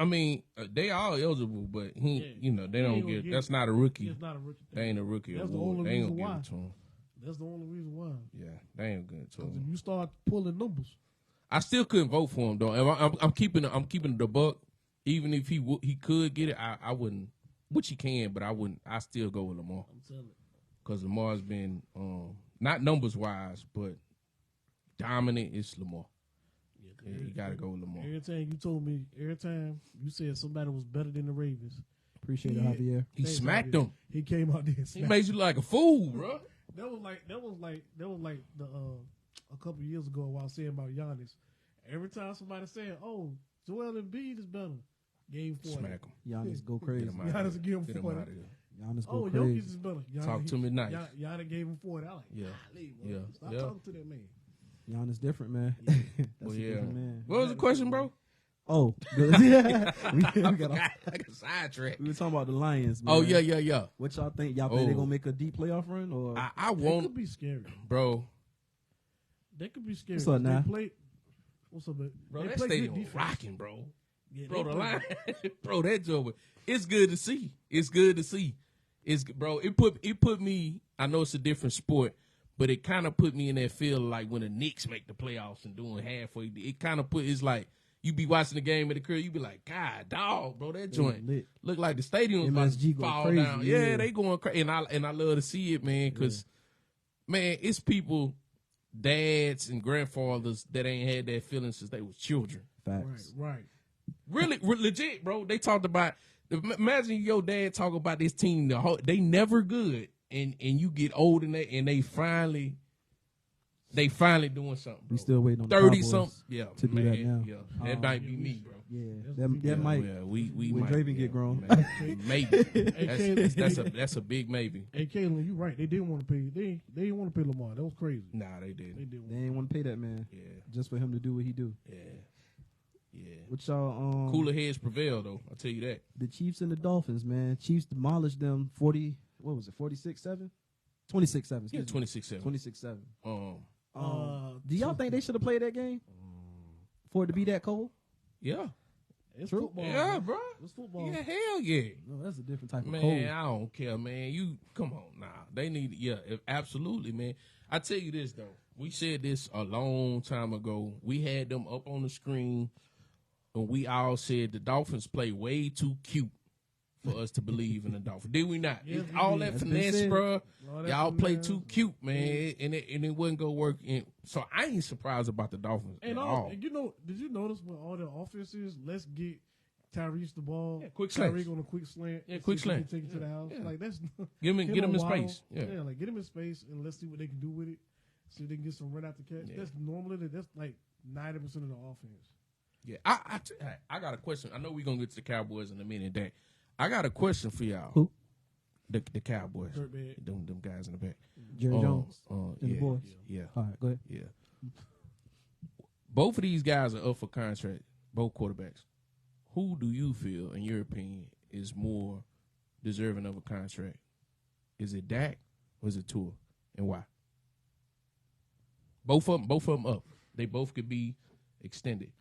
They all eligible, but they don't get. That's not a rookie. It's not a rookie thing. They ain't a rookie That's the award. only They ain't reason gonna why. give it to him. That's the only reason why. Yeah, they ain't good to 'Cause him. if you start pulling numbers, I still couldn't vote for him though. I'm keeping the buck. Even if he could get it, I wouldn't. Which he can, but I wouldn't. I still go with Lamar I'm telling you. because Lamar's been not numbers wise, but dominant. It's Lamar. Yeah, you gotta go with Lamar. Every time you said somebody was better than the Ravens, Appreciate it, Yeah. Javier. He Thanks, smacked Javier. him. He came out there and He smacked made you like a fool, bro. That was like the a couple years ago while I was saying about Giannis. Every time somebody said, "Oh, Joel Embiid is better," game 40. Smack him. Giannis go Get crazy. him out. Giannis give him Get him 40. out of here. Giannis go Oh, Jokic crazy. is better. Giannis, Talk to me nice. Giannis gave him 40. I like, Yeah. golly, bro. Yeah. Stop Yeah. talking to that man. Giannis different, man. Yeah. That's Well, a yeah. different man. What was the question, bro? Oh, good. Yeah. we got I got sidetracked. we were talking about the Lions, man. Oh yeah. What y'all think? Y'all think Oh. they're gonna make a deep playoff run, or I That won't, could be scary. bro. That could be scary. What's up, They now? played- What's up, man? Bro, They that play good stadium defense. rocking, bro. Yeah, Bro, they the play- line, bro, that job. It's good to see. It's good to see. It's bro. It put me. I know it's a different sport, but it kind of put me in that feel like when the Knicks make the playoffs and doing halfway. It kind of it's like you be watching the game at the crib, you be like, God, dog, bro, that joint lit. look like the stadium about to MSG go fall crazy, down. yeah. Yeah, they going crazy, and I love to see it, man, because man, it's people, dads and grandfathers that ain't had that feeling since they was children. Facts. Right. Really, legit, bro. They talked about. Imagine your dad talk about this team. They never good, and you get old and they finally doing something. Bro. We still waiting on 30 the something. Cowboys Yeah, to do man, that now. Yeah, that might be me, bro. Yeah, that might. Yeah, we when might. Draven get grown. Man. Maybe. That's a big maybe. Hey, Kaylin, you right. They didn't want to pay. They didn't want to pay Lamar. That was crazy. Nah, they didn't. They didn't. They ain't want to pay that man. Yeah, Just for him to do what he do. yeah. What y'all Cooler heads prevail, though. I'll tell you that. the Chiefs and the Dolphins, man. Chiefs demolished them 40. What was it? 46-7. 26-7. Yeah, 26-7. 26-7. Do y'all think they should have played that game for it to be that cold? Yeah. It's True. football. Yeah, man. bro. It's football. Yeah, hell yeah. No, that's a different type of Man, cold. I don't care, man. You come on now. They need, absolutely, man. I tell you this though. We said this a long time ago. We had them up on the screen, and we all said the Dolphins play way too cute for us to believe in the Dolphins. Did we not? Yes, we All did. that That's been finesse, said. bro. All that Y'all play finesse. too cute, man, and it wouldn't go work. So I ain't surprised about the Dolphins And at all, all. and did you notice when all the offenses, let's get Tyrese the ball. Yeah, quick Tyreek slants. on a quick slant. Yeah, and quick see if he slant. can take it to the house. Yeah. Like that's Get him in Waddle. space. Yeah. Like get him in space and let's see what they can do with it. See if they can get some run out the catch. Yeah. That's like 90% of the offense. Yeah, I got a question. I know we're gonna get to the Cowboys in a minute. That I got a question for y'all. Who? The Cowboys. Dirtbag. Them guys in the back. Jerry Jones and and the boys. Yeah, All right, go ahead. yeah. Both of these guys are up for contract. Both quarterbacks. Who do you feel, in your opinion, is more deserving of a contract? Is it Dak or is it Tua, and why? Both of them up. They both could be extended.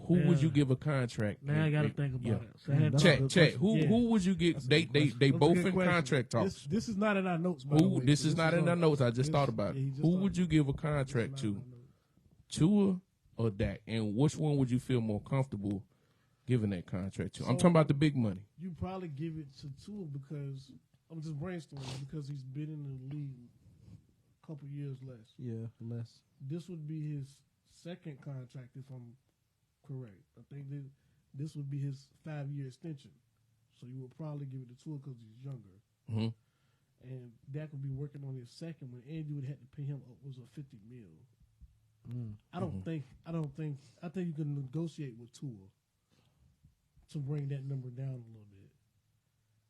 Who would you give a contract? Now I got to think about it. So I had That's to- a good Check. question. Who would you get? That's a They good question. they That's a both good in question. contract talks. This is not in our notes. By the way. This is not in our on- notes. I just this- thought about yeah, he it. just Who thought would you give a contract This is to? not in our notes. Tua or Dak? And which one would you feel more comfortable giving that contract to? I'm So- talking about the big money. You probably give it to Tua because I'm just brainstorming because he's been in the league a couple years less. Yeah, less. This would be his second contract if I'm correct. I think this would be his 5-year extension. So you would probably give it to Tua because he's younger. hmm And Dak would be working on his second when Andy would have to pay him upwards of $50 million. I think you can negotiate with Tua to bring that number down a little bit.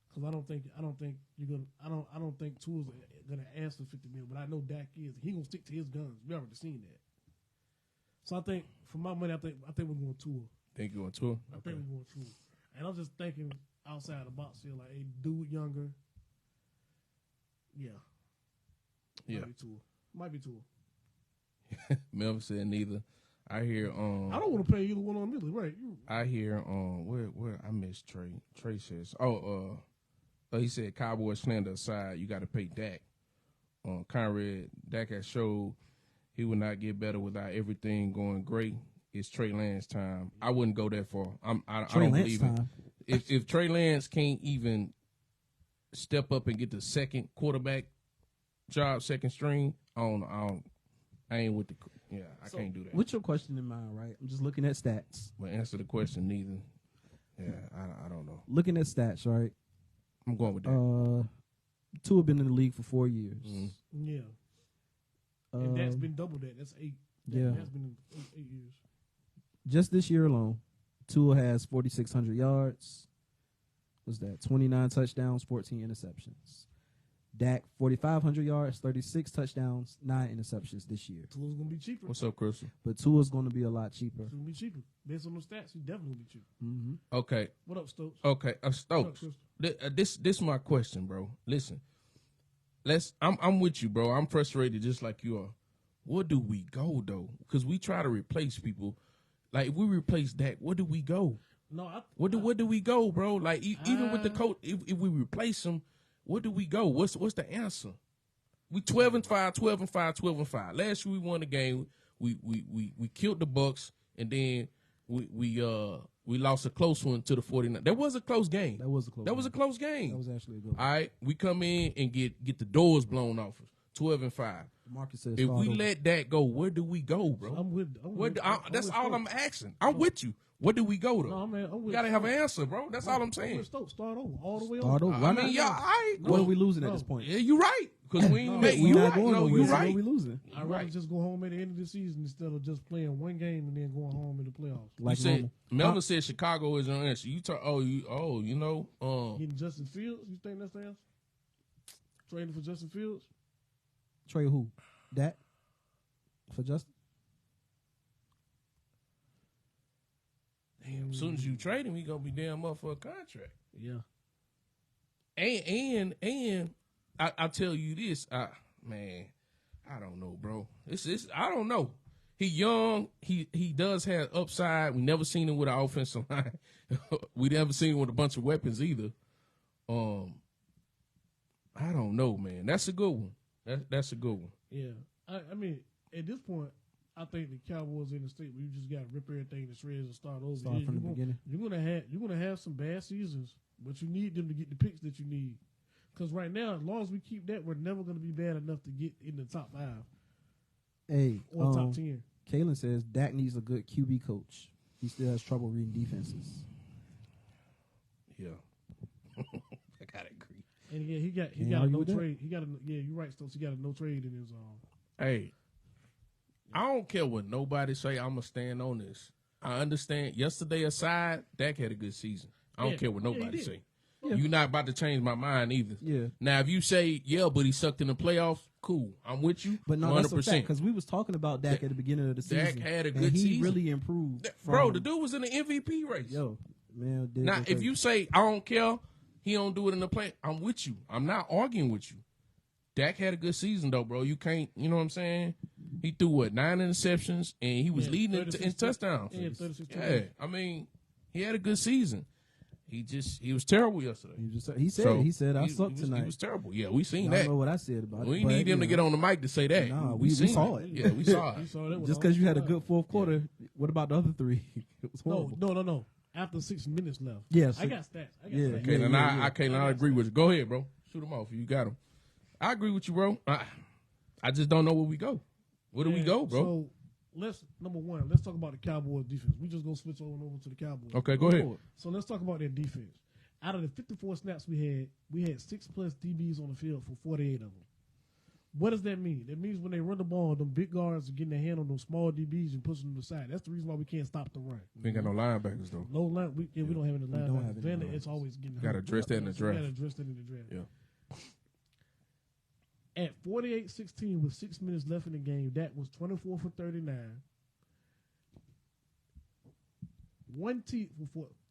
Because I don't think Tua's gonna ask for $50 million, but I know Dak is. He gonna stick to his guns. We already seen that. So I think for my money, I think we're going Tua. Think you on Tua? I think we're going Tua. And I'm just thinking outside the box here, like a dude younger. Yeah. Yeah. Might be Tua. Melvin said neither. I hear I don't want to pay either one on Millie, right? I hear where I missed Trey. Trey says he said Cowboys slander aside, you got to pay Dak. Conrad, Dak has showed he will not get better without everything going great. It's Trey Lance time. I wouldn't go that far. I Trey don't Lance believe time. it. If Trey Lance can't even step up and get the second quarterback job, second string, I ain't with the. Yeah, I can't do that. What's your question in mind, right? I'm just looking at stats. But answer the question, neither. Yeah, I don't know. Looking at stats, right? I'm going with that. Tua have been in the league for 4 years. Yeah. And that's been double that. That's 8. Yeah. That's been 8 years. Just this year alone, Tua has 4,600 yards. What's that? 29 touchdowns, 14 interceptions. Dak, 4,500 yards, 36 touchdowns, 9 interceptions this year. Tua's going to be cheaper. What's up, Crystal? But Tua's going to be a lot cheaper. He's going to be cheaper. Based on the stats, he's definitely going to be cheaper. Mm-hmm. Okay. What up, Stokes? Okay. What up, Stokes. Crystal? This is my question, bro. Listen. I'm with you, bro. I'm frustrated just like you are. Where do we go though? Because we try to replace people. Like if we replace Dak, where do we go? No, Where do we go, bro? Like even with the coach, if we replace him, where do we go? What's the answer? We 12-5, 12-5, 12-5. Last year we won the game. We killed the Bucks, and then we lost a close one to the 49ers. That was a close game. That was a close game. That was actually a good one. All right, we come in and get the doors blown off us. 12-5. Marcus says if we let that go, where do we go, bro? That's all I'm asking. I'm with you. Where do we go, though? I'm you got to have an answer, bro. That's all I'm saying. Start over. All the way over. I mean, yeah, all right. What are we losing at this point? Yeah, you're right. Because we ain't you're right. You're right. We losing. I'd rather just go home at the end of the season instead of just playing one game and then going home in the playoffs. Like you said, Melvin said Chicago is your answer. You talk. You know. Getting Justin Fields. You think that's the answer? Trading for Justin Fields. Trade who? Dak for Justin. Damn, as soon as you trade him, he gonna be damn up for a contract. Yeah. And I tell you this, man, I don't know, bro. It's I don't know. He young. He does have upside. We never seen him with an offensive line. We never seen him with a bunch of weapons either. I don't know, man. That's a good one. That's a good one. Yeah. I mean, at this point, I think the Cowboys in the state where you just got to rip everything to shreds and start over. Start from the beginning. You're gonna have some bad seasons, but you need them to get the picks that you need. Because right now, as long as we keep that, we're never gonna be bad enough to get in the top 5. Hey, or top 10. Kalen says Dak needs a good QB coach. He still has trouble reading defenses. Yeah, I gotta agree. And again, he got a no trade. You're right, Stokes. He got a no trade in his Hey. I don't care what nobody say. I'm going to stand on this. I understand. Yesterday aside, Dak had a good season. I don't care what nobody say. Yeah. You're not about to change my mind either. Yeah. Now, if you say, but he sucked in the playoffs, cool. I'm with you. But no, 100%. That's a fact, because we was talking about Dak at the beginning of the season. Dak had a good season. He really improved. Bro, the dude was in the MVP race. Yo, man. Now, if you say, I don't care, he don't do it in the play, I'm with you. I'm not arguing with you. Dak had a good season, though, bro. You can't, you know what I'm saying? He threw, 9 interceptions, and he was leading in touchdowns. Yeah, I mean, he had a good season. He was terrible yesterday. He said, I sucked tonight. He was terrible. Yeah, we seen that. I don't know what I said about it. We need him to get on the mic to say that. Nah, we saw it. Yeah, we saw it. Just because you had a good fourth quarter, what about the other 3? It was horrible. No. After 6 minutes left. Yes. I got stats. Okay, I agree with you. Go ahead, bro. Shoot him off. You got him. I agree with you, bro. I just don't know where we go. Where do we go, bro? So let's talk about the Cowboys defense. We just gonna switch over to the Cowboys. Okay, go ahead. So let's talk about their defense. Out of the 54 snaps we had 6+ DBs on the field for 48 of them. What does that mean? That means when they run the ball, them big guards are getting their hand on those small DBs and pushing them to the side. That's the reason why we can't stop the run. We ain't got no linebackers though. We don't have any linebackers. It's always getting hurt. Got to address that in the draft. Got to address that in the draft. Yeah. At 48-16 with 6 minutes left in the game, that was 24 for 39.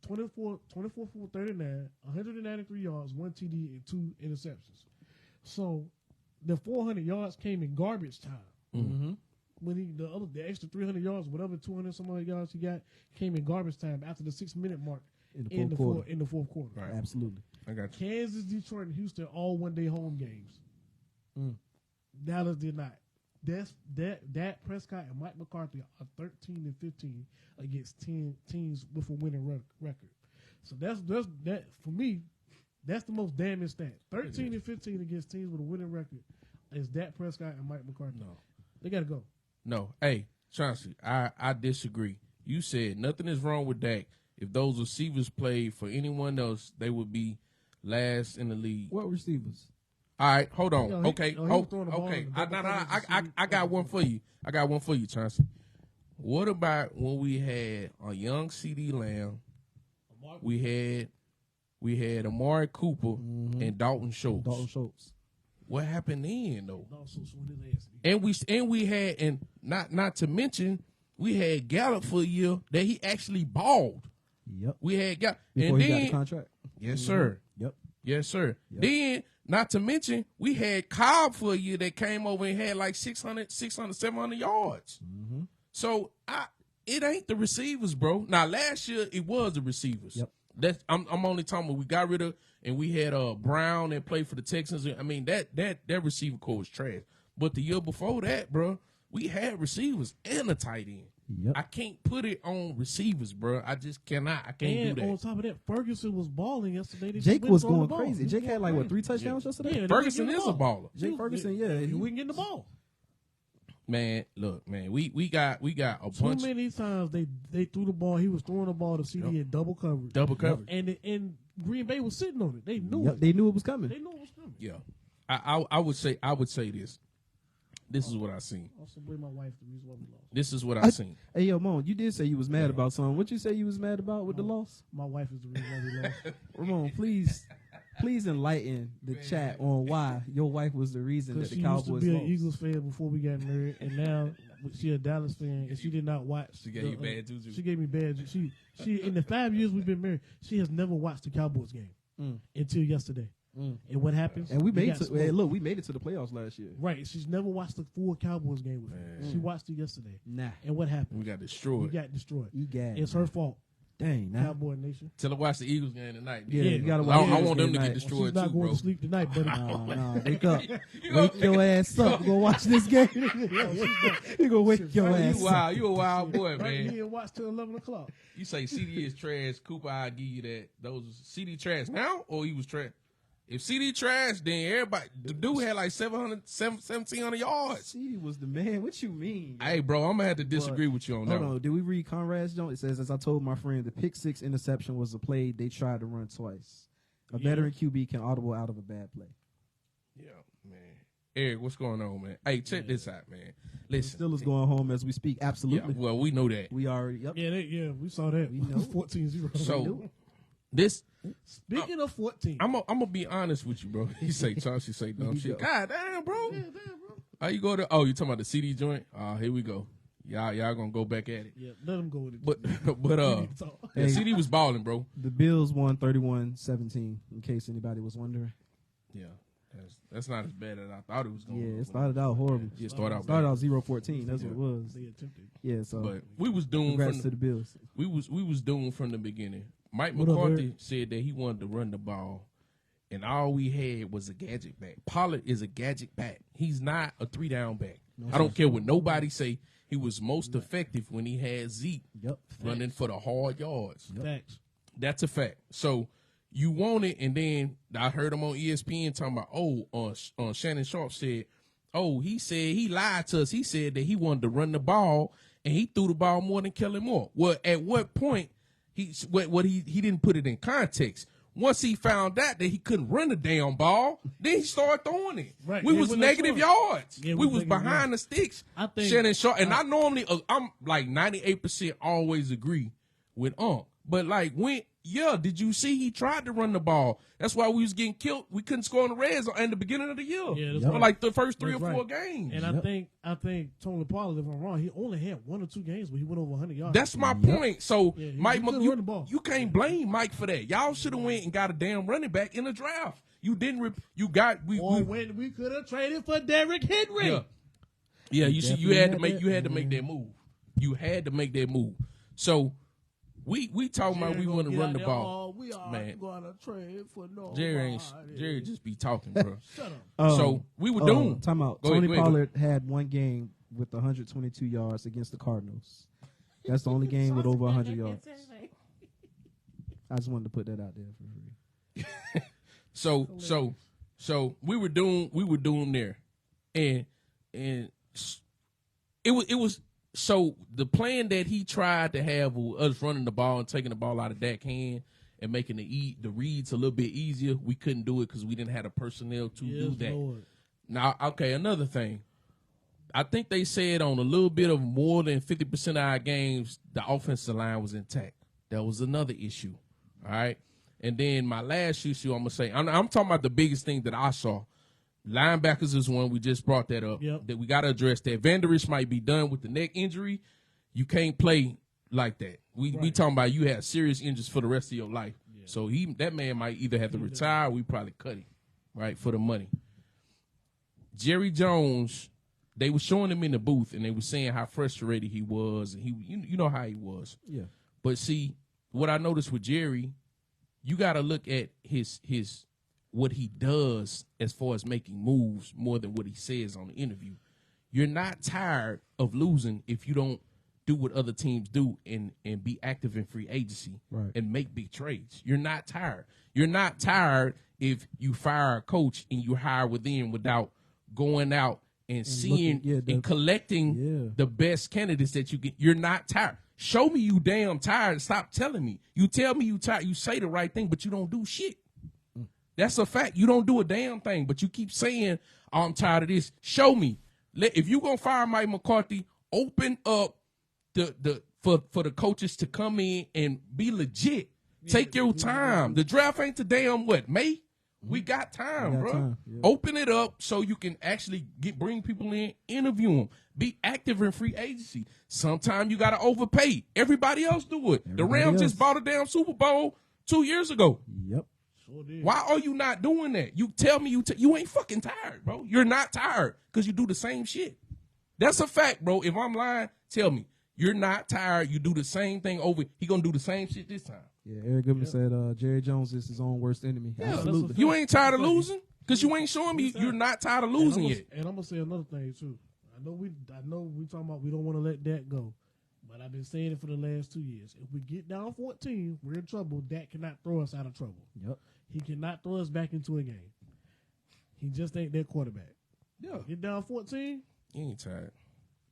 24 for 39, 193 yards, 1 TD, and 2 interceptions. So the 400 yards came in garbage time. Mm-hmm. When the extra 300 yards, whatever 200 some other yards he got, came in garbage time after the 6-minute mark in the fourth quarter. Right. Absolutely. I got you. Kansas, Detroit, and Houston all one-day home games. Dallas did not. Dak Prescott and Mike McCarthy are 13-15 against 10 teams with a winning record. So that's for me. That's the most damning stat. 13-15 against teams with a winning record is Dak Prescott and Mike McCarthy. No, they gotta go. No, hey Chauncey, I disagree. You said nothing is wrong with Dak. If those receivers played for anyone else, they would be last in the league. What receivers? All right, hold on. Okay. I got one for you. I got one for you, Chauncey. What about when we had a young CeeDee Lamb? We had Amari Cooper and Dalton Schultz. What happened then, though? And we had not to mention we had Gallup for a year that he actually balled. Yep. We had Gallup. Before he got the contract. Yes, sir. Yep. Yes, sir. Yep. Then, not to mention, we had Cobb for a year that came over and had like 600, 700 yards. So, it ain't the receivers, bro. Now, last year, it was the receivers. Yep. I'm only talking about we got rid of and we had Brown that played for the Texans. I mean that receiver core was trash. But the year before that, bro, we had receivers and a tight end. Yep. I can't put it on receivers, bro. I just cannot. I can't And do that. on top of that, Ferguson was balling yesterday. Jake was going crazy. Jake had like 3 touchdowns yesterday. Yeah, Ferguson is a baller. Jake Ferguson, he wouldn't get the ball. Man, look, man, we got a Too bunch. many times they threw the ball. He was throwing the ball to CD in double coverage. Double coverage. And Green Bay was sitting on it. They knew Yep, it. they knew it was coming. They knew it was coming. Yeah, I would say this. This is what I seen. Also, blame my wife the reason why we lost. This is what I seen. Hey, yo, Ramon, you did say you was mad about something. What you say you was mad about with the loss? My wife is the reason why we lost. Ramon, please enlighten the chat on why your wife was the reason that Because the she Cowboys used to be lost. an Eagles fan before we got married, and now she a Dallas fan, and she did not watch. She gave you bad juju. She gave me bad juju. She in the 5 years we've been married, she has never watched the Cowboys game until yesterday. And what happens? And we made got it. smoked. Hey, look, we made it to the playoffs last year. Right. She's never watched the full Cowboys game with me. She watched it yesterday. Nah, And what happened? We got We destroyed. got destroyed. egad. It's her fault. Dang, nah. Cowboy Nation. Till I watch the Eagles game tonight. Yeah, Yeah. you gotta I, watch. I the want them to game get tonight. destroyed She's not too, going bro. to sleep tonight, buddy. Nah, wake up. Wake your ass up. Go watch this game. You gonna wake your ass You up. wild. You a wild boy, Right man. here and watch till 11 o'clock. You say CD is trash. Cooper, I give you that. Those CD trash now, or he was trash. If CD trash, then everybody. The dude had like 1,700 yards. CD was the man. What you mean? Hey, bro, I'm gonna have to disagree with you on that. Hold one. on. Did we read Conrad's joint? It says, as I told my friend, the pick 6 interception was a play they tried to run twice. A veteran QB can audible out of a bad play. Yeah, man. Eric, what's going on, man? Hey, check this out, man. Listen, Steelers going home as we speak. yeah, Absolutely. well, we know that. We already. Yep. Yeah, we saw that. We know. 14-0. So this, Speaking of 14. I'm gonna be honest with you, bro. He say Chauncey say dumb shit. God damn, bro. How you go to? Oh, you talking about the CD joint? Here we go. Y'all gonna go back at it. Yeah, let him go with it. But Hey. CD was balling, bro. The Bills won 31-17, in case anybody was wondering. Yeah, that's not as bad as I thought it was going. Yeah, it started out horrible. Yeah, started out. Started bad. out 0-14. That's what it was. They attempted. Yeah, so But we was doomed congrats from to the Bills. we was doomed from the beginning. Mike What up, McCarthy Eric? said that he wanted to run the ball, and all we had was a gadget back. Pollard is a gadget back. He's not a 3-down back. I don't care what nobody say. He was most effective when he had Zeke Yep. running for the hard yards. Facts. That's a fact. So you want it, and then I heard him on ESPN talking about, Shannon Sharp said, he said he lied to us. He said that he wanted to run the ball, and he threw the ball more than Kellen Moore. Well, at what point he didn't put it in context. Once he found out that he couldn't run the damn ball, then he started throwing it. Right. We Yeah, was when negative they yards. Yeah, we we was negative behind yards. the sticks. I think- Shannon Sharp, and I normally I'm like 98% always agree with but like did you see he tried to run the ball? That's why we was getting killed. We couldn't score in the red zone in the beginning of the year. Yeah, that's For right. like the first 3 That's or 4 right. games. And I think Tony Pollard, if I'm wrong, he only had 1 or 2 games where he went over 100 yards. That's my point. So Yeah, he Mike, couldn't run the ball. you can't blame Mike for that. Y'all should have went and got a damn running back in the draft. You didn't. when we could have traded for Derrick Henry. Yeah. Yeah, you see, you definitely had to had make that. you had to make that move. You had to make that move. So we talking about we want to run the ball. We are Man. gonna trade for no. Jerry just be talking, bro. Shut up. So we were doomed. Time out. Go ahead, Tony go ahead. Pollard had 1 game with 122 yards against the Cardinals. That's the only game with over 100 yards. I just wanted to put that out there for free. So we were doomed there, and it was so the plan that he tried to have with us running the ball and taking the ball out of Dak's hand and making the reads a little bit easier. We couldn't do it because we didn't have the personnel to do that. Lord. Now, okay, another thing. I think they said on a little bit of more than 50% of our games, the offensive line was intact. That was another issue. All right. And then my last issue, I'm going to say, I'm talking about the biggest thing that I saw. Linebackers is one. We just brought that up. Yep. That we got to address that. Vanderish might be done with the neck injury. You can't play like that. We talking about you have serious injuries for the rest of your life. Yeah. So that man might either have to retire or we probably cut him, right, for the money. Jerry Jones, they were showing him in the booth, and they were saying how frustrated he was, and you know how he was. Yeah. But see, what I noticed with Jerry, you got to look at his what he does as far as making moves more than what he says on the interview. You're not tired of losing if you don't do what other teams do and be active in free agency and make big trades. You're not tired. You're not tired if you fire a coach and you hire within without going out and seeing and collecting the best candidates that you get. You're not tired. Show me you damn tired. Stop telling me. You tell me you tired. You say the right thing, but you don't do shit. That's a fact. You don't do a damn thing, but you keep saying, oh, I'm tired of this. Show me. If you're going to fire Mike McCarthy, open up for the coaches to come in and be legit. Take your time. The draft ain't the damn what, May? We got time, bro. Open it up so you can actually bring people in, interview them, be active in free agency. Sometimes you got to overpay. Everybody else do it. The Rams just bought a damn Super Bowl 2 years ago. Yep. Why are you not doing that? You tell me you ain't fucking tired, bro. You're not tired because you do the same shit. That's a fact, bro. If I'm lying, tell me. You're not tired. You do the same thing over. He going to do the same shit this time. Yeah, Eric Goodman said Jerry Jones is his own worst enemy. Yeah, absolutely. You ain't tired of losing because you ain't showing me you're not tired of losing yet. And I'm going to say another thing, too. I know we talking about we don't want to let that go. But I've been saying it for the last 2 years. If we get down 14, we're in trouble. Dak cannot throw us out of trouble. Yep. He cannot throw us back into a game. He just ain't that quarterback. Yeah. Get down 14. He ain't tired.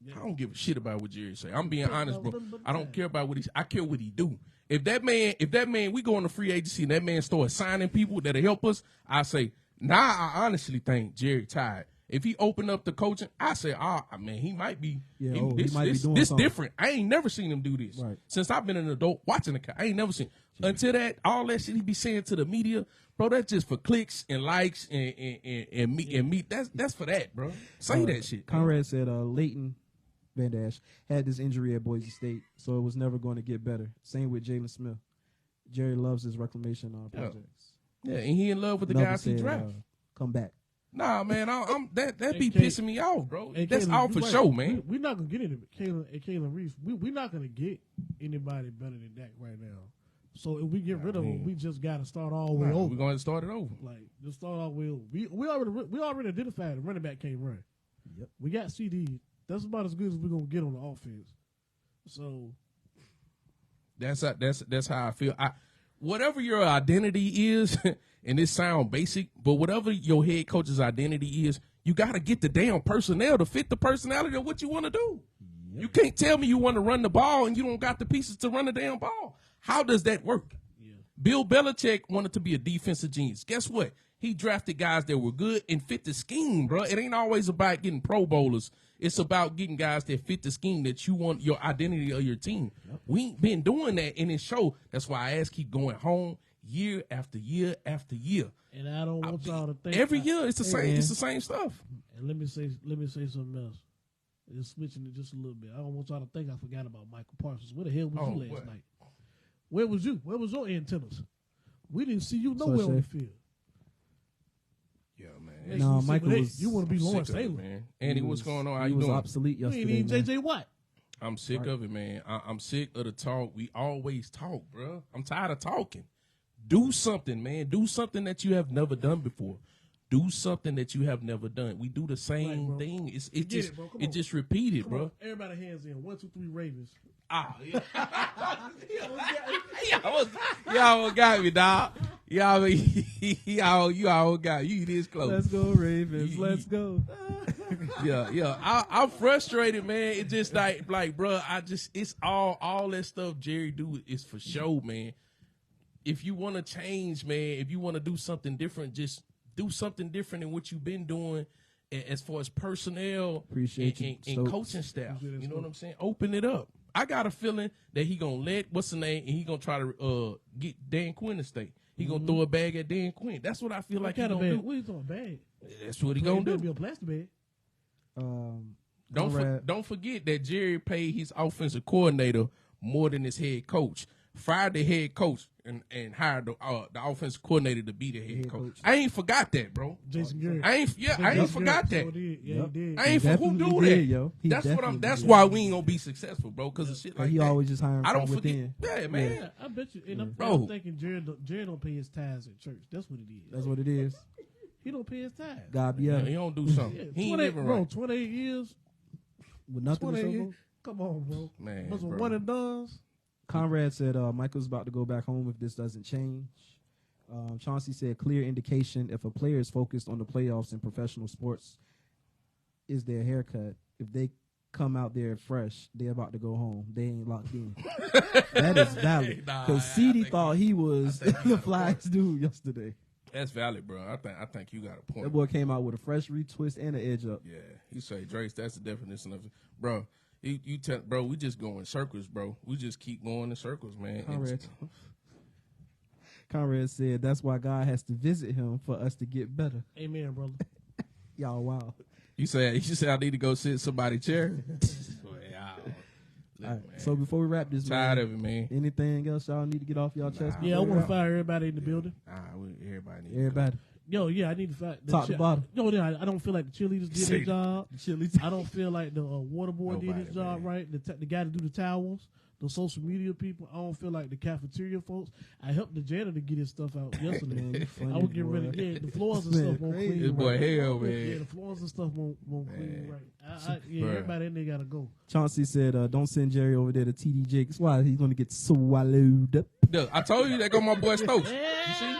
Yeah. I don't give a shit about what Jerry say. I'm being honest, bro. I don't care about what I care what he do. If that man, we go into free agency and that man starts signing people that'll help us, I say, I honestly think Jerry tired. If he open up the coaching, I say, man, he might be. Yeah, he might be doing this something different. I ain't never seen him do this. Right. Since I've been an adult watching the I ain't never seen. Until that, all that shit he be saying to the media, bro, that's just for clicks and likes and meet. That's for that, bro. Say that shit. Conrad said Leighton Van Dash had this injury at Boise State, so it was never going to get better. Same with Jalen Smith. Jerry loves his reclamation projects. Yeah, and he in love with the guys he draft. Come back. Nah, man, that be pissing me off, bro. That's all for show, man. We're not gonna get into Kalen Reese. We're not gonna get anybody better than Dak right now. So if we get rid of him, we just gotta start all the way over. We're gonna start it over. Like just start all the way over. We already identified the running back can't run. Yep. We got CD. That's about as good as we're gonna get on the offense. So that's how I feel. Whatever your identity is, and it sound basic, but whatever your head coach's identity is, you got to get the damn personnel to fit the personality of what you want to do. Yep. You can't tell me you want to run the ball and you don't got the pieces to run the damn ball. How does that work? Yeah. Bill Belichick wanted to be a defensive genius. Guess what? He drafted guys that were good and fit the scheme, bro. It ain't always about getting Pro Bowlers. It's about getting guys that fit the scheme that you want, your identity of your team. Yep. We ain't been doing that in this show. That's why I ask keep going home year after year after year. And I don't want y'all to think every year it's the same. It's the same stuff. And let me say something else. Just switching it just a little bit. I don't want y'all to think I forgot about Michael Parsons. Where the hell was you last night? Where was you? Where was your antennas? We didn't see you nowhere on the field. Yeah, man. No, Michael was. You want to be Lawrence Taylor, man? Andy, what's going on? How you doing? doing? Obsolete yesterday. You ain't J.J. Watt. I'm sick of it, man. I'm sick of the talk. We always talk, bro. I'm tired of talking. Do something, man. Do something that you have never done before. Do something that you have never done. We do the same thing. It just repeated, bro. Everybody hands in. 1, 2, 3 Ravens. Yeah. Y'all got me, dog. Y'all got you this close. Let's go, Ravens. Let's go. Yeah. I'm frustrated, man. It's just like, bro. It's all that stuff Jerry do is for show, man. If you want to change, man, if you want to do something different, just do something different than what you've been doing as far as personnel and coaching staff. You know what I'm saying? Open it up. I got a feeling that he gonna let what's the name, and he gonna try to get Dan Quinn to stay. He gonna throw a bag at Dan Quinn. That's what I feel like he gonna do. What you throwing a bag? That's what he gonna do. Be a plastic bag. Don't forget that Jerry paid his offensive coordinator more than his head coach. fired the head coach and hired the offensive coordinator to be the head coach. I ain't forgot that, bro. Jason Garrett. I ain't forgot that. Yeah, he did. I ain't for who do that. Yo. That's why we ain't gonna be successful, bro. Because of shit like he that. always just hiring I don't from forget. within. Yeah, man. Yeah, I bet you. And Bro. I'm thinking Jared don't pay his tithes at church. That's what it is. That's what it is. He don't pay his tithes. God be He don't do something. Yeah, He ain't living right. 28 years. With nothing to 28 show years. for. Come on, bro. Man, Those are bro. one and dones. Conrad said Michael's about to go back home if this doesn't change. Chauncey said clear indication if a player is focused on the playoffs in professional sports is their haircut. If they come out there fresh, they're about to go home. They ain't locked in. That is valid. Because CD thought he was the flyest dude yesterday. That's valid, bro. I think you got a point. That boy came out with a fresh retwist and an edge up. Yeah, he say, Drace, that's the definition of it, bro. You tell, bro, we just go in circles, bro. We just keep going in circles, man. Conrad said that's why God has to visit him for us to get better. Amen, brother. Y'all wild. You say I need to go sit in somebody's chair. All right, so before we wrap this, Tired man, of it, man. anything else y'all need to get off y'all chest? Yeah, I want to fire everybody in the building. Everybody. Everybody. Yo, yeah, I need to fire. Top to bottom. Yo, yeah, I don't feel like the cheerleaders did their job. Chili's. I don't feel like the water boy did his job right. The guy to do the towels, the social media people. I don't feel like the cafeteria folks. I helped the janitor get his stuff out yesterday. Man, you funny, I was getting boy. ready. Yeah, the floors and stuff won't clean. This boy right. hell, Yeah, man. the floors and stuff won't clean right. Bruh. Everybody in there gotta go. Chauncey said, don't send Jerry over there to TD Jakes. Why? He's going to get swallowed up. Look, I told you that go my boy Stokes. You see?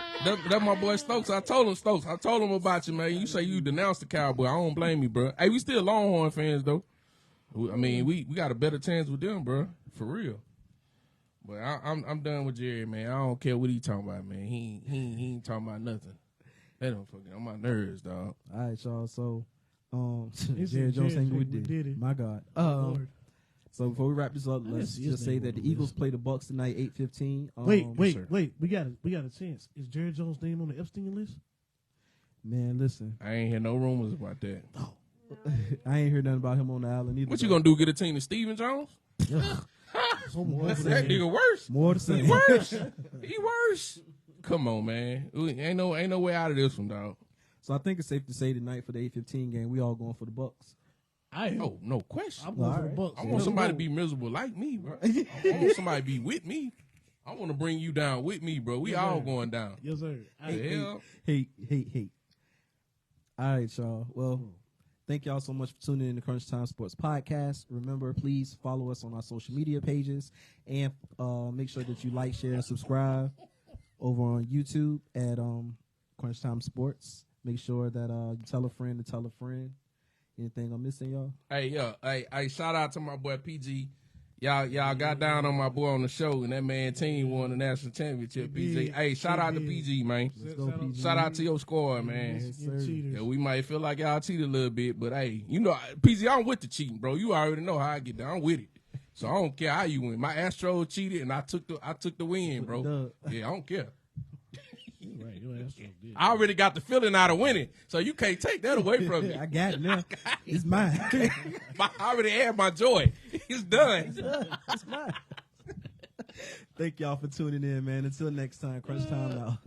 That my boy Stokes. I told him about you, man. You say you denounced the Cowboy. I don't blame you, bro. Hey, we still Longhorn fans, though. I mean, we got a better chance with them, bro. For real. But I'm done with Jerry, man. I don't care what he talking about, man. He ain't talking about nothing. That don't fucking on my nerves, dog. All right, y'all. So, It's Jerry Jones saying we did did. it. My God. Lord. So before we wrap this up, I let's didn't see his just say name that on the the Eagles list. play the Bucks tonight, 8:15. Wait. We got a chance. Is Jerry Jones' name on the Epstein list? Man, listen. I ain't hear no rumors about that. I ain't heard nothing about him on the island either. What you gonna do? Get a team to Steven Jones? That nigga worse. More to say. Worse. He worse. Come on, man. Ain't no way out of this one, dog. So I think it's safe to say tonight for the 8:15 game, we all going for the Bucks. Oh, no question. I'm going for the Bucks. I want somebody to be miserable like me, bro. I want somebody to be with me. I want to bring you down with me, bro. We all going down. Yes, sir. Hell. Hate. All right, y'all. Well, thank y'all so much for tuning in to Crunch Time Sports Podcast. Remember, please follow us on our social media pages and make sure that you like, share, and subscribe over on YouTube at Crunch Time Sports. Make sure that you tell a friend to tell a friend. Anything I'm missing, y'all? Hey, shout out to my boy PG. Y'all got down on my boy on the show, and that man team won the national championship, PG. Hey, shout out to PG, man. Let's go, PG. Shout out to your squad, man. Yes, sir. Yeah, we might feel like y'all cheated a little bit, but hey, you know, PG, I'm with the cheating, bro. You already know how I get down. I'm with it. So I don't care how you win. My Astros cheated, and I took the win, bro. Yeah, I don't care. Right, your ass did. I already got the feeling out of winning, so you can't take that away from me. I got it now. It's mine. I already had my joy. It's done. It's mine. Thank y'all for tuning in, man. Until next time, Crunch Time out.